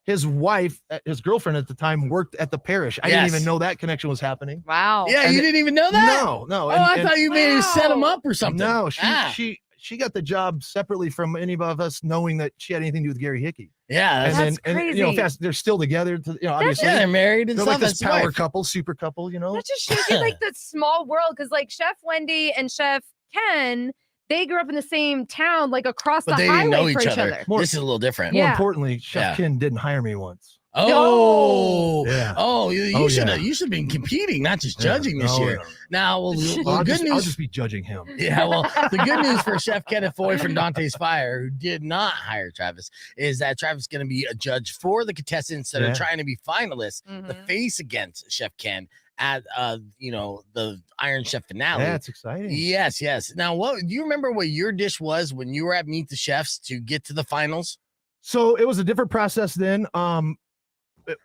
His wife, his girlfriend at the time, worked at the parish. I didn't Yes. even know that connection was happening. Wow. Yeah, And you didn't even know that? No. Oh, I thought you may have set him Wow. up or something. No, Ah. she got the job separately from any of us knowing that she had anything to do with Gary Hickey. Yeah, That's and crazy. fast, they're still together. Obviously, yeah, they're married and they're stuff. like this That's power right. couple, super couple. That just shows you like the small world because like Chef Wendy and Chef Ken, they grew up in the same town, like across But the they highway didn't know for each each other. other. More- This is a little different. More Yeah. importantly, Chef Yeah. Ken didn't hire me once. Oh, Yeah. oh, you Oh, should yeah. have. You should have been competing, not just judging this No, year. no. Now, well, I'll good just news. be judging him. Yeah, well, the good news for Chef Kenneth Foy from Dante's Fire, who did not hire Travis, is that Travis is going to be a judge for the contestants that Yeah. are trying to be finalists, the Mhm. face against Chef Ken at the Iron Chef finale. Yeah, it's exciting. Yes. Now, do you remember what your dish was when you were at Meet the Chefs to get to the finals? So it was a different process then.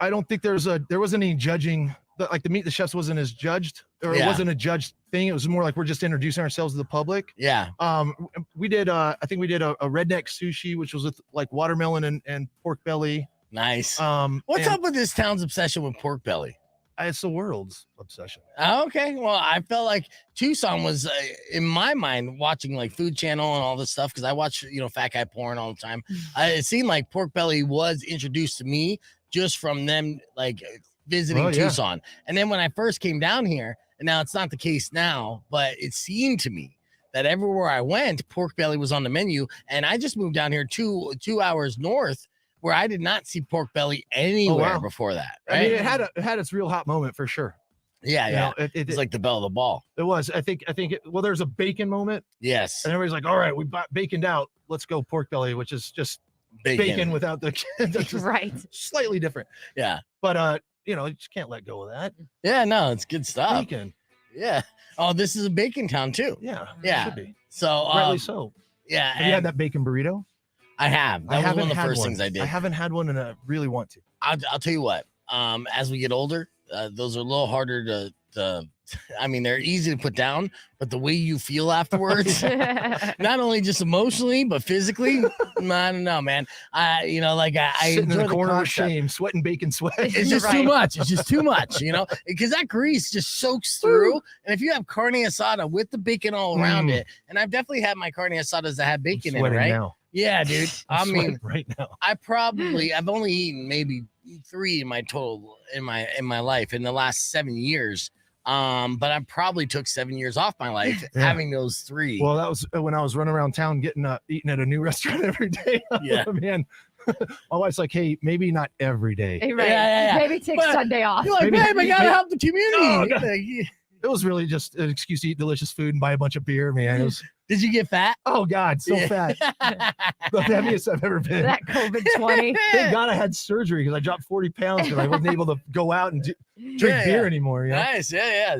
I don't think there wasn't any judging. Like the Meet the Chefs wasn't as judged, or it Yeah. wasn't a judged thing. It was more like we're just introducing ourselves to the public. Yeah. We did. I think we did a redneck sushi, which was with like watermelon and pork belly. Nice. and What's up with this town's obsession with pork belly? It's the world's obsession. Okay, well, I felt like Tucson was in my mind watching like Food Channel and all this stuff because I watch fat guy porn all the time. It seemed like pork belly was introduced to me just from them like visiting Oh, yeah. Tucson, and then when I first came down here, and now it's not the case now, but it seemed to me that everywhere I went, pork belly was on the menu, and I just moved down here two hours north, where I did not see pork belly anywhere wow. before that. I mean, Right? it had its real hot moment for sure. Yeah. You know, It's like the bell of the ball. it was. I think there's a bacon moment, Yes. and everybody's like, "All right, we baconed out. Let's go pork belly," which is just bacon without the that's just Right. slightly different. Yeah. But you just can't let go of that. Yeah, no, it's good stuff. Bacon. Yeah. Oh, this is a bacon town too. Yeah. Yeah. Should be. So Rightly so. yeah, Have you had and that bacon burrito? I have. That was one of the first things I did. I haven't had one, and I really want to. I'll tell you what. As we get older, those are a little harder to. I mean, they're easy to put down, but the way you feel afterwards, not only just emotionally but physically, I don't know, man. I Sitting in enjoy the corner with concept. shame, sweating bacon sweat. It's just too Right. much. It's just too much, because that grease just soaks through. And if you have carne asada with the bacon all around it, and I've definitely had my carne asadas that have bacon in it, Sweating right? now. Yeah, dude. I I'm mean, sweating right now. I've only eaten maybe 3 in my total in my life in the last 7 years. But I probably took 7 years off my life Yeah. having those 3. Well, that was when I was running around town eating at a new restaurant every day. Yeah. Man. My wife's like, "Hey, maybe not every day." Hey, right. Yeah. Maybe take But- Sunday off. You're like, maybe- babe, I gotta maybe- help the community. No, no. Like, It was really just an excuse to eat delicious food and buy a bunch of beer, man. It was Did you get fat? Oh God, so fat. The heaviest I've ever been. That COVID-20. Thank God I had surgery because I dropped 40 pounds because I wasn't able to go out and drink beer anymore. You know? Nice. Yeah.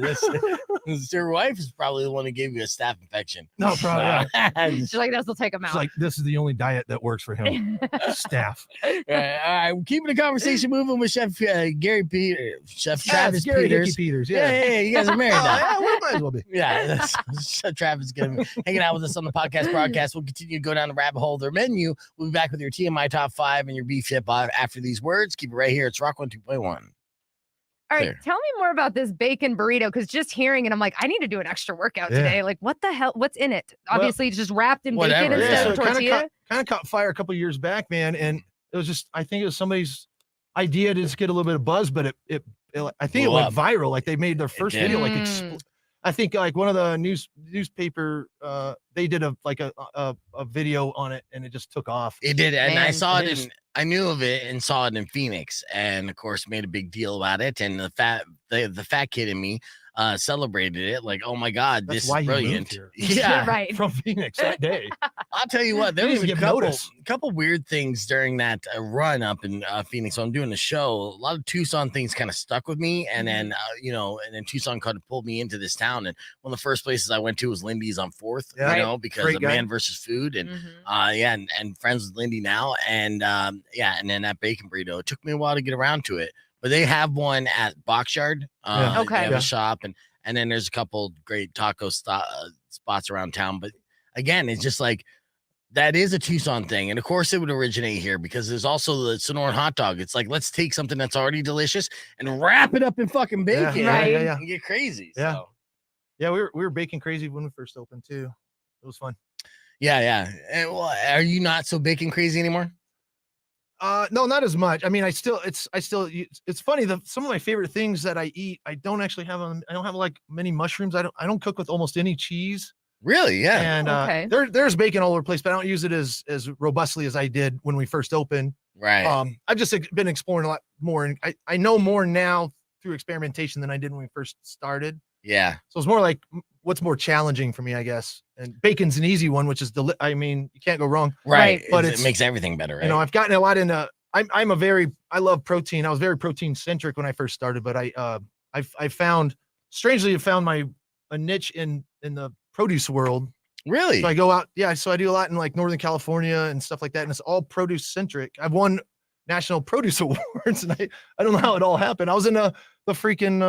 Your wife is probably the one who gave you a staph infection. No, probably. Yeah. She's like, this will take him It's out. like, this is the only diet that works for him. Staff. All right. We're keeping the conversation moving with Chef Chef Travis Gary Peters. Hickey Peters. Yeah, you guys are married now. Yeah, we might as well be. Yeah, Chef Travis is going to be hanging out with us on the podcast broadcast. We'll continue to go down the rabbit hole of their menu. We'll be back with your TMI Top 5 and your beef tip after these words. Keep it right here. It's Rock 102.1. All right, Clear. tell me more about this bacon burrito, because just hearing it, I'm like, I need to do an extra workout today. Like, what the hell? What's in it? Obviously, it's just wrapped in bacon whatever, instead yeah. of So tortilla. kind of caught fire a couple years back, man, and it was just, I think it was somebody's idea to just get a little bit of buzz, but I think it Blew went up. viral. Like they made their first did. video, like I think like one of the newspaper, they did a video on it, and it just took off. It did, and I Man, saw it it is- in. I knew of it and saw it in Phoenix, and of course made a big deal about it. And the fat kid in me celebrated it, like, oh my God, That's this why is he moved brilliant. here. Yeah, right. From Phoenix that day. I'll tell you what, there Didn't was a even give couple, notice. weird things during that run up in Phoenix. So I'm doing the show. A lot of Tucson things kind of stuck with me, and then and then Tucson kind of pulled me into this town. And one of the first places I went to was Lindy's on 4th, Yeah. because Great of guy. Man versus Food, and and friends with Lindy now, and and then that bacon burrito. It took me a while to get around to it, but they have one at Boxyard. Yeah. Okay. They have Yeah. a shop, and then there's a couple great taco spots around town. But again, it's just like that is a Tucson thing, and of course it would originate here because there's also the Sonoran hot dog. It's like, let's take something that's already delicious and wrap it up in fucking bacon, Right. Yeah. and get crazy. Yeah. So. Yeah, we were bacon crazy when we first opened too. It was fun. Yeah. And, well, are you not so bacon crazy anymore? No, not as much. I mean, it's funny. Some of my favorite things that I eat, I don't actually have them. I don't have like many mushrooms. I don't cook with almost any cheese. Really? Yeah. And Okay. there's bacon all over the place, but I don't use it as robustly as I did when we first opened. Right. I've just been exploring a lot more, and I know more now through experimentation than I did when we first started. Yeah. So it's more like what's more challenging for me, I guess. And bacon's an easy one, which is I mean, you can't go wrong. Right. But it it's- makes everything better, right? You know, I've gotten a lot into. I love protein. I was very protein centric when I first started, but I found a niche in the produce world. Really? So I go out, so I do a lot in like Northern California and stuff like that, and it's all produce centric. I've won national produce awards, and I don't know how it all happened. I was in the freaking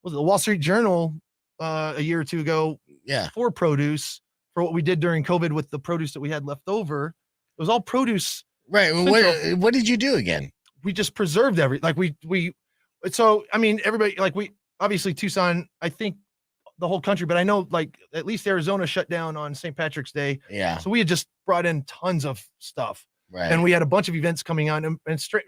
was it the Wall Street Journal a year or two ago Yeah. for produce, for what we did during COVID with the produce that we had left over. It was all produce. Right. Well, what did you do again? We just preserved so I mean, everybody, like, we obviously Tucson, I think the whole country, but I know like at least Arizona shut down on St. Patrick's Day. Yeah. So we had just brought in tons of stuff, Right. and we had a bunch of events coming on, and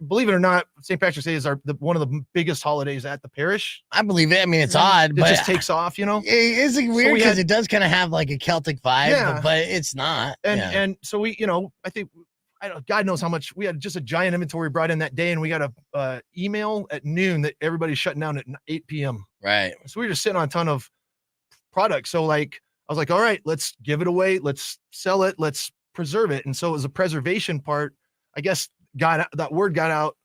believe it or not, St. Patrick's Day is one of the biggest holidays at the parish. I believe it. I mean, it's odd, It but just takes off, you know. it's like weird we because had- it does kind of have like a Celtic vibe, Yeah. but it's not. And so we, I think, God knows how much we had, just a giant inventory brought in that day, and we got a email at noon that everybody's shutting down at 8 p.m. Right. So we were just sitting on a ton of products. So like, I was like, all right, let's give it away. Let's sell it. Let's preserve it. And so it was a preservation part, I guess, that word got out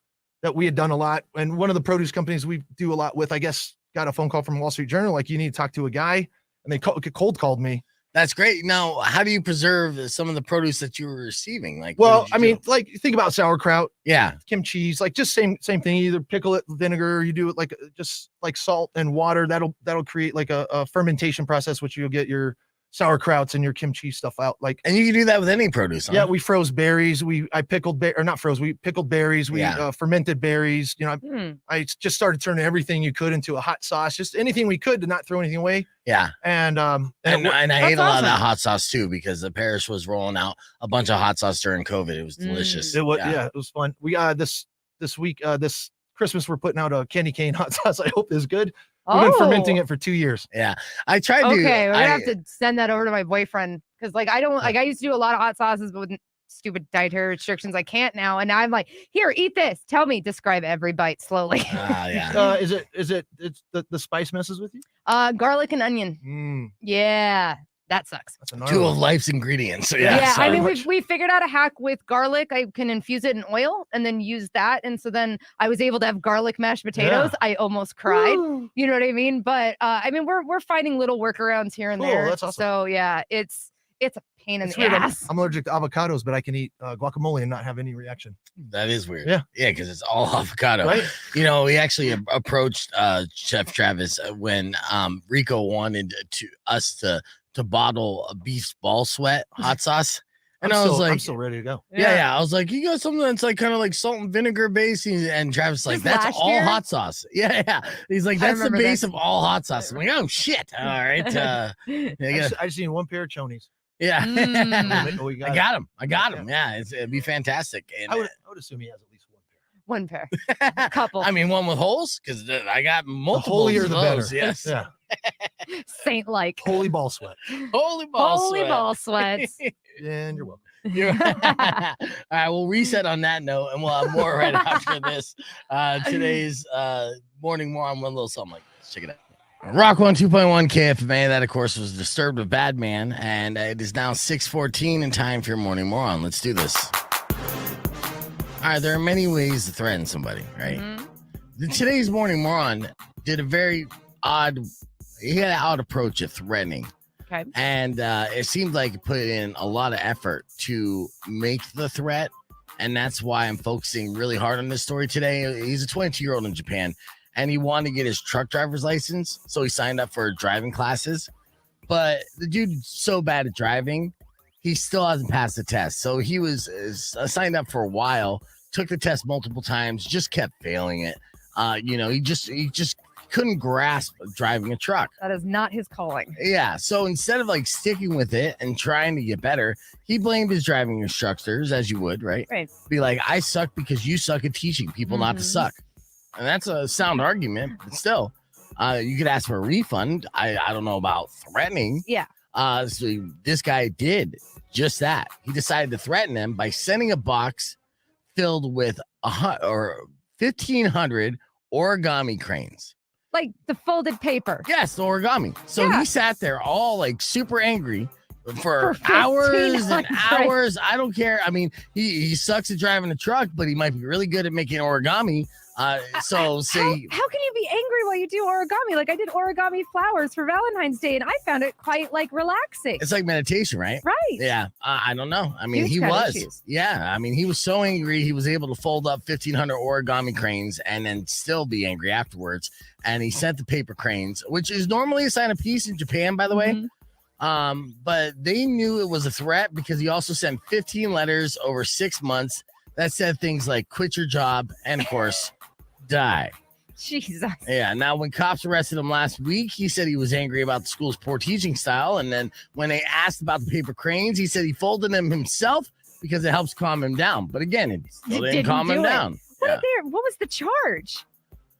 that we had done a lot. And one of the produce companies we do a lot with, I guess, got a phone call from Wall Street Journal, like, you need to talk to a guy. And they cold called me. That's great. Now, how do you preserve some of the produce that you were receiving? Like, Well, what did I you mean, do? like, think about sauerkraut, Yeah. kimchi, like just same thing. You either pickle it with vinegar, or you do it like just like salt and water. That'll create like a fermentation process, which you'll get your sauerkrauts and your kimchi stuff out. Like, And you can do that with any produce. Huh? yeah, we froze berries. I pickled we pickled berries. We Yeah. fermented berries. I just started turning everything you could into a hot sauce, just anything we could to not throw anything away. Yeah. And And I ate That's a lot of that awesome. hot sauce too, because the parish was rolling out a bunch of hot sauce during COVID. It was delicious. it was it was fun. We this week this Christmas we're putting out a candy cane hot sauce. I hope is good. We've been fermenting it for 2 years. Yeah. I tried to. Okay, we're gonna I- have to send that over to my boyfriend, because like I don't like, I used to do a lot of hot sauces, but with stupid dietary restrictions, I can't now. And I'm like, here, eat this. Tell me, describe every bite slowly. yeah. It's the spice messes with you? Garlic and onion. Yeah. That sucks. That's a Two gnarly of one. life's ingredients. So Yeah, so I mean, we figured out a hack with garlic. I can infuse it in oil and then use that. And so then I was able to have garlic mashed potatoes. Yeah. I almost cried. Woo. You know what I mean? But I mean, we're finding little workarounds here and Cool, there. that's awesome. So yeah, it's a pain in It's the weird. ass. I'm allergic to avocados, but I can eat guacamole and not have any reaction. that is weird. Yeah. Yeah, because it's all avocado. Right? You know, we actually approached Chef Travis when Rico wanted us to bottle a beef ball sweat hot sauce. And I was like, I'm still ready to go. yeah. I was like, you got something that's like kind of like salt and vinegar base. And Travis like, Just that's last all year? hot sauce. Yeah. He's like, I that's the remember base this. of all hot sauce. I'm like, oh shit. All right. Yeah, I just need one pair of chonies. yeah. Mm. Oh, you I got him. Yeah, it'd be fantastic. And I would assume he has at least one pair. One pair, couple. I mean, one with holes because I got multiple. holier of the those, better. Yes. Yeah. Saint like. Holy ball sweat. Holy ball Holy sweat. ball sweats. And you're welcome. All right, we'll reset on that note, and we'll have more right after this. Today's morning more on one little something like this. Check it out. Rock 102.1 KFMA. That, of course, was Disturbed with Bad Man, and it is now 6:14 and time for your morning moron. Let's do this. All right, there are many ways to threaten somebody, right? Mhm. Today's morning moron did a very odd, he had an odd approach of threatening. Okay. And it seemed like he put in a lot of effort to make the threat. And that's why I'm focusing really hard on this story today. He's a 22-year-old in Japan, and he wanted to get his truck driver's license. So he signed up for driving classes. But the dude's so bad at driving, he still hasn't passed the test. So he was signed up for a while, took the test multiple times, just kept failing it. He just couldn't grasp driving a truck. That is not his calling. Yeah. So instead of like sticking with it and trying to get better, he blamed his driving instructors, as you would, right? Right. Be like, I suck because you suck at teaching people not to Mhm. suck. And that's a sound argument, but still, you could ask for a refund. I don't know about threatening. Yeah. So this guy did just that. He decided to threaten them by sending a box filled with 1,500 origami cranes. Like the folded paper. Yes, the origami. So Yeah. he sat there all like super angry for For hours and 1,500. hours. I don't care. I mean, he sucks at driving a truck, but he might be really good at making origami. So how say can you be angry while you do origami? Like I did origami flowers for Valentine's Day, and I found it quite like relaxing. it's like meditation, right? Right. Yeah, I don't know. I mean, Huge he credit was. shoes. Yeah, I mean, he was so angry he was able to fold up 1,500 origami cranes and then still be angry afterwards. And he sent the paper cranes, which is normally a sign of peace in Japan, by the way. Mhm. But they knew it was a threat because he also sent 15 letters over 6 months that said things like "quit your job" and, of course, die. Jesus. Yeah. Now, when cops arrested him last week, he said he was angry about the school's poor teaching style. And then when they asked about the paper cranes, he said he folded them himself because it helps calm him down. But again, it still It didn't calm didn't him do it. down. What was the charge?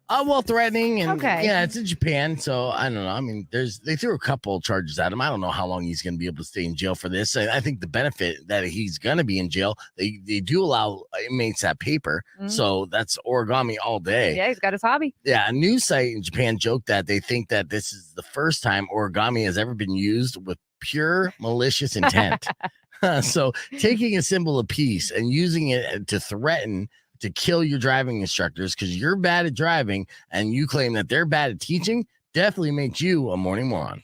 Well, threatening and Okay. yeah, it's in Japan, so I don't know. I mean, they threw a couple charges at him. I don't know how long he's going to be able to stay in jail for this. I think the benefit that he's going to be in jail, they do allow inmates that paper, Mhm. so that's origami all day. Yeah, he's got his hobby. Yeah, a news site in Japan joked that they think that this is the first time origami has ever been used with pure malicious intent. So taking a symbol of peace and using it to threaten to kill your driving instructors because you're bad at driving and you claim that they're bad at teaching definitely makes you a morning moron.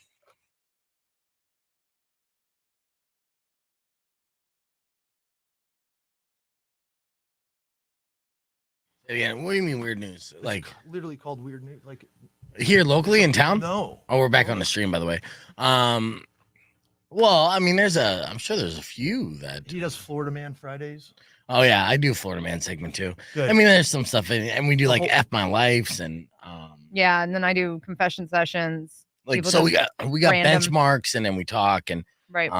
Again, what do you mean weird news? Like literally called weird news. Like here locally in town? no. Oh, we're back on the stream, by the way. Well, I mean, I'm sure there's a few that. He does Florida Man Fridays. Oh yeah, I do Florida Man segment too. Good. I mean, there's some stuff in, and we do like whole- F My Lifes and Yeah, and then I do confession sessions. like people so we just got random- benchmarks and then we talk and Right.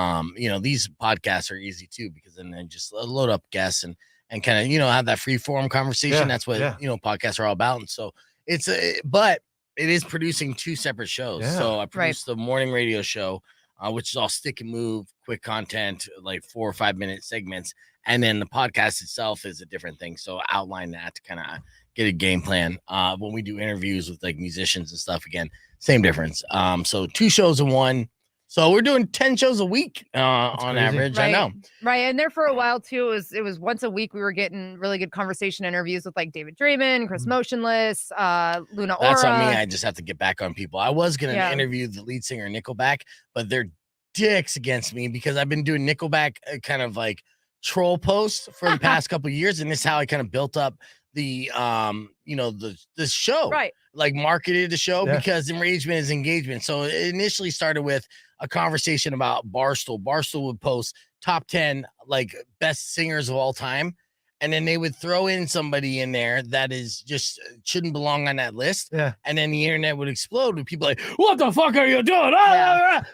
these podcasts are easy too because then they just load up guests and kind of have that free form conversation. Yeah, That's what yeah. podcasts are all about. And so it's but it is producing two separate shows. Yeah. So I produce the morning radio show, which is all stick and move, quick content, like 4 or 5 minute segments. And then the podcast itself is a different thing. So I outline that to kind of get a game plan. When we do interviews with like musicians and stuff, again, same difference. So 2 shows in one. So we're doing 10 shows a week on crazy. average. I Right. know. Right. And there for a while too, it was once a week we were getting really good conversation interviews with like David Draymond, Chris Motionless, Luna Ora. That's on me. I just have to get back on people. I was going to Yeah. interview the lead singer of Nickelback, but they're dicks against me because I've been doing Nickelback kind of like troll posts for the past couple of years. And this is how I kind of built up the the show. Right. Like marketed the show Yeah. because enragement is engagement. So it initially started with a conversation about Barstool. Barstool would post top 10 like best singers of all time. And then they would throw in somebody in there that is just shouldn't belong on that list. Yeah. And then the internet would explode with people like, what the fuck are you doing?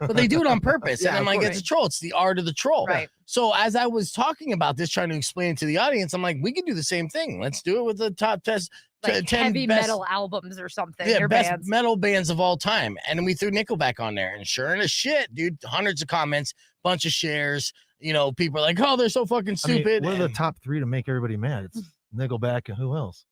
But they do it on purpose. Yeah, And I'm of like, course. it's a troll. It's the art of the troll. Right. So as I was talking about this, trying to explain it to the audience, I'm like, we can do the same thing. Let's do it with the top test. Like 10 heavy best, metal albums or something. yeah, Your best bands. metal bands of all time. And then we threw Nickelback on there. And sure as shit, dude, hundreds of comments, bunch of shares. You know, people are like, oh, they're so fucking I mean, stupid. what are the And- top 3 to make everybody mad? It's Nickelback and who else?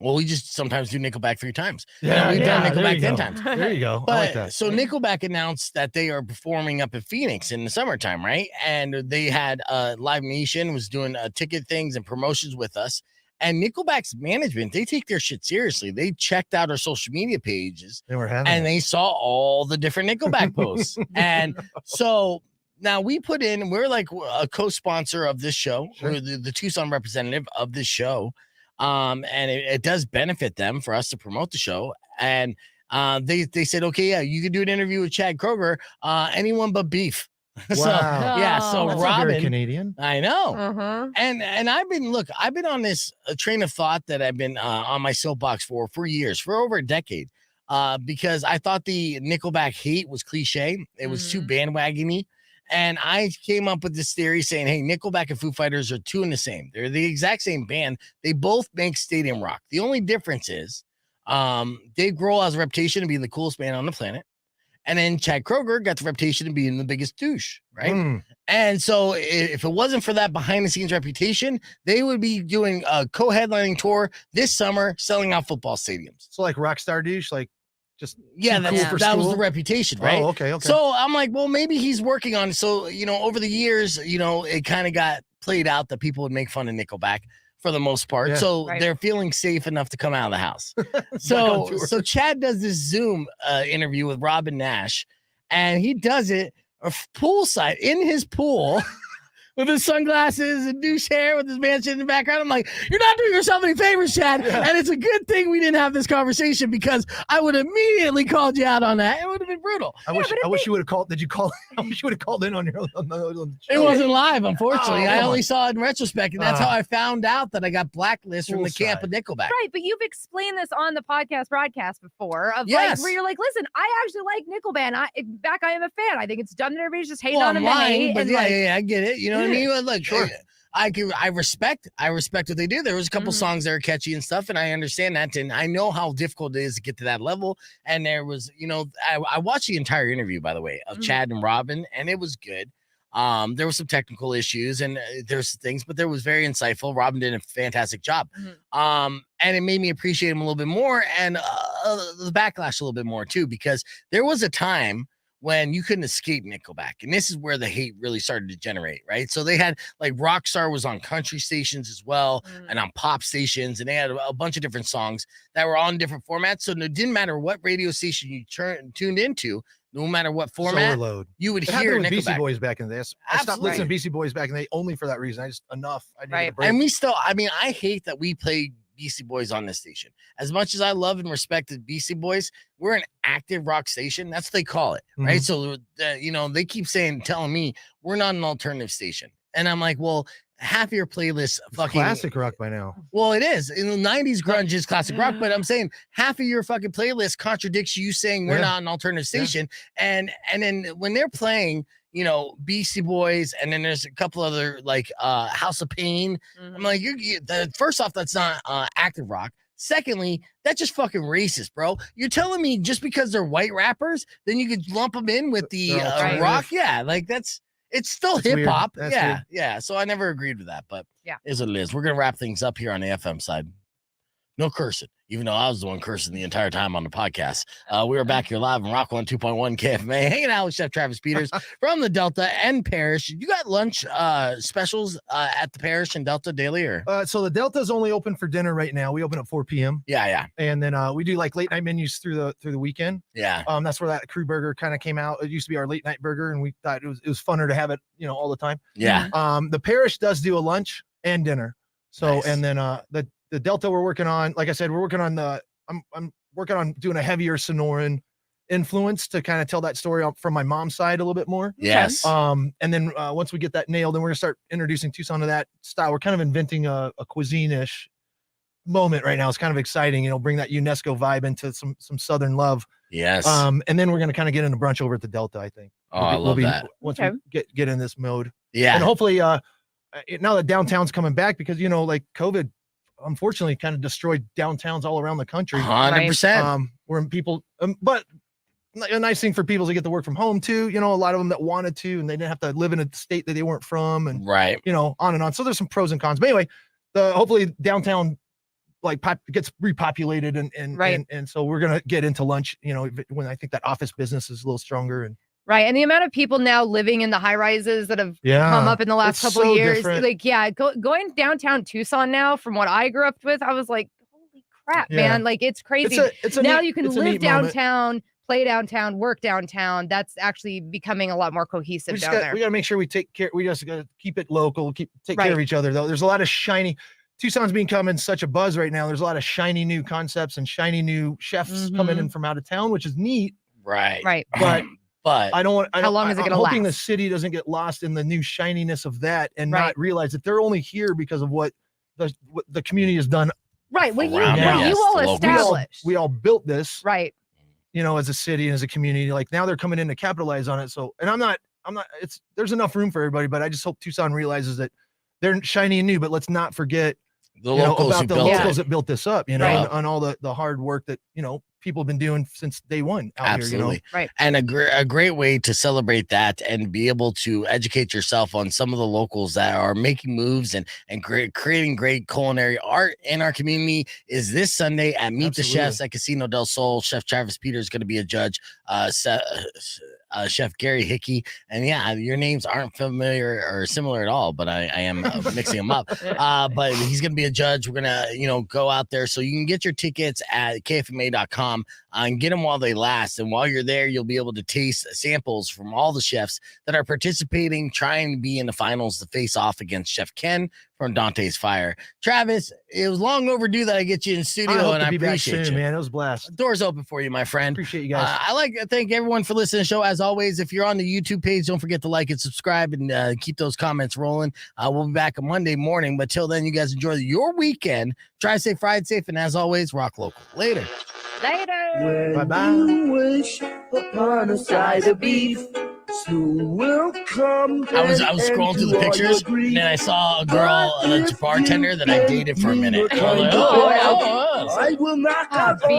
well, we just sometimes do Nickelback 3 times. We've done there Nickelback you 10 go. times. There you go. I But like that. so Nickelback announced that they are performing up in Phoenix in the summertime, right? And they had Live Nation was doing ticket things and promotions with us. And Nickelback's management, they take their shit seriously. They checked out our social media pages They were having and it. they saw all the different Nickelback posts. And so now we put in, we're like a co-sponsor of this show. Sure. We're the Tucson representative of this show. And it does benefit them for us to promote the show. And they said, okay, yeah, you could do an interview with Chad Kroger, anyone but beef. So Wow. yeah, so That's That's not very Robin, Canadian. I know. Uh-huh. And I've been on this train of thought that I've been on my soapbox for years, for over a decade, because I thought the Nickelback hate was cliche. It was too bandwagony. And I came up with this theory saying, hey, Nickelback and Foo Fighters are two in the same. They're the exact same band. They both make stadium rock. The only difference is Dave Grohl has a reputation of being the coolest band on the planet. And then Chad Kroger got the reputation of being the biggest douche, right? Mm. And so if it wasn't for that behind the scenes reputation, they would be doing a co-headlining tour this summer, selling out football stadiums. So like Rockstar douche, like just Yeah, too that's, cool for that was the school? reputation, right? Oh, okay. So I'm like, well, maybe he's working on it. So, over the years, it kind of got played out that people would make fun of Nickelback for the most part. Yeah. So Right. they're feeling safe enough to come out of the house. Back on So tour. Chad does this Zoom interview with Robin Nash, and he does it poolside in his pool with his sunglasses and douche hair with his mansion in the background. I'm like, you're not doing yourself any favors, Chad. Yeah. And it's a good thing we didn't have this conversation because I would have immediately called you out on that. It would have been brutal. I wish you would have called. Did you call? I wish you would have called in on the It show. wasn't live, unfortunately. Oh, I come only on. saw it in retrospect, and that's how I found out that I got blacklisted from the camp of Nickelback. Right, but you've explained this on the podcast broadcast before of Yes. like where you're like, listen, I actually like Nickelback. I am a fan. I think it's dumb that everybody's just hating Well, on I'm them. to lying, hate, but and yeah, like, I get it. You know what I mean? Well, look, Sure. I respect what they do. There was a couple Mhm. songs that are catchy and stuff, and I understand that, and I know how difficult it is to get to that level. And there was, I watched the entire interview, by the way, of Mhm. Chad and Robin, and it was good. There were some technical issues and there's things, but there was very insightful. Robin did a fantastic job. And it made me appreciate him a little bit more and the backlash a little bit more too, because there was a time when you couldn't escape Nickelback. And this is where the hate really started to generate, right? So they had like Rockstar was on country stations as well and on pop stations, and they had a bunch of different songs that were on different formats. So it didn't matter what radio station you tuned into, no matter what format, Overload. you would It hear happened with Beastie Nickelback. Boys back in the day. I stopped Absolutely. listening to Beastie Boys back in the day only for that reason. I needed Right. a break. And we still, I hate that we play Beastie Boys on this station. As much as I love and respect the Beastie Boys, we're an active rock station. That's what they call it, right? So, they keep telling me we're not an alternative station. And I'm like, well, half of your playlist It's fucking classic rock by now. Well, it is. In the 90s, grunge is classic rock, but I'm saying half of your fucking playlist contradicts you saying we're Yeah. not an alternative station. And then when they're playing, Beastie Boys, and then there's a couple other like House of Pain. I'm like, first off, that's not active rock. Secondly, that's just fucking racist, bro. You're telling me just because they're white rappers, then you could lump them in with the They're alternative. rock? Yeah, like it's still That's weird. hip hop. That's Yeah, weird. yeah. So I never agreed with that, but Yeah. is what it is. We're gonna wrap things up here on the FM side. No cursing, even though I was the one cursing the entire time on the podcast. We are back here live on Rock 102.1 KFMA, hanging out with Chef Travis Peters from the Delta and Parish. You got lunch specials at the Parish and Delta daily, or? So the Delta is only open for dinner right now. We open at 4 p.m. Yeah. And then we do like late night menus through the weekend. Yeah. That's where that crew burger kind of came out. It used to be our late night burger, and we thought it was funner to have it, all the time. Yeah. The Parish does do a lunch and dinner. So Nice. and then the Delta we're working on, like I said, we're working on I'm working on doing a heavier Sonoran influence to kind of tell that story from my mom's side a little bit more. Yes. And then once we get that nailed, then we're gonna start introducing Tucson to that style. We're kind of inventing a cuisine-ish moment right now. It's kind of exciting, bring that UNESCO vibe into some Southern love. Yes. And then we're gonna kind of get into brunch over at the Delta, I think. Oh, I love that. Once we get in this mode. Yeah. And hopefully now that downtown's coming back, because like COVID unfortunately kind of destroyed downtowns all around the country. 100%. Where people but a nice thing for people to get to work from home too, a lot of them that wanted to, and they didn't have to live in a state that they weren't from, and right, on and on. So there's some pros and cons, but anyway, hopefully downtown gets repopulated, and so we're gonna get into lunch, when I think that office business is a little stronger. And right. And the amount of people now living in the high rises that have come up in the last couple of years. Different. Going downtown Tucson now, from what I grew up with, I was like, holy crap, man. Like, it's crazy. Now you can live downtown, play downtown, work downtown. That's actually becoming a lot more cohesive down there. We got to make sure we take care. We just got to keep it local, take care of each other, though. There's a lot of Tucson's becoming such a buzz right now. There's a lot of shiny new concepts and shiny new chefs coming in from out of town, which is neat. Right. But I don't want. How long is it going to last? I'm hoping the city doesn't get lost in the new shininess of that and not realize that they're only here because of what the community has done. Right. What you all established. We all built this. Right. As a city and as a community. Like, now they're coming in to capitalize on it. So, and I'm not. There's enough room for everybody, but I just hope Tucson realizes that they're shiny and new. But let's not forget the locals that built this up. On all the hard work that people have been doing since day one out Absolutely. here. Right. And a great way to celebrate that and be able to educate yourself on some of the locals that are making moves and creating great culinary art in our community is this Sunday at Meet the Chefs at Casino del Sol. Chef Travis Peters is going to be a judge. Chef Gary Hickey, and your names aren't familiar or similar at all, but I am mixing them up. But he's gonna be a judge. We're gonna go out there, so you can get your tickets at kfma.com and get them while they last. And while you're there, you'll be able to taste samples from all the chefs that are participating, trying to be in the finals to face off against Chef Ken from Dante's Fire. Travis, it was long overdue that I get you in studio, and I appreciate you, man. It was a blast. Doors open for you, my friend. Appreciate you guys. I like to thank everyone for listening to the show. As always, if you're on the YouTube page, don't forget to like and subscribe and keep those comments rolling. We'll be back on Monday morning, but till then, you guys enjoy your weekend. Drive safe, ride safe, and as always, rock local. Later. Bye-bye. You wish upon a side of beef, soon will come. I was scrolling through the pictures, and then I saw a girl, a bartender that I dated for a minute. I was like, I will not have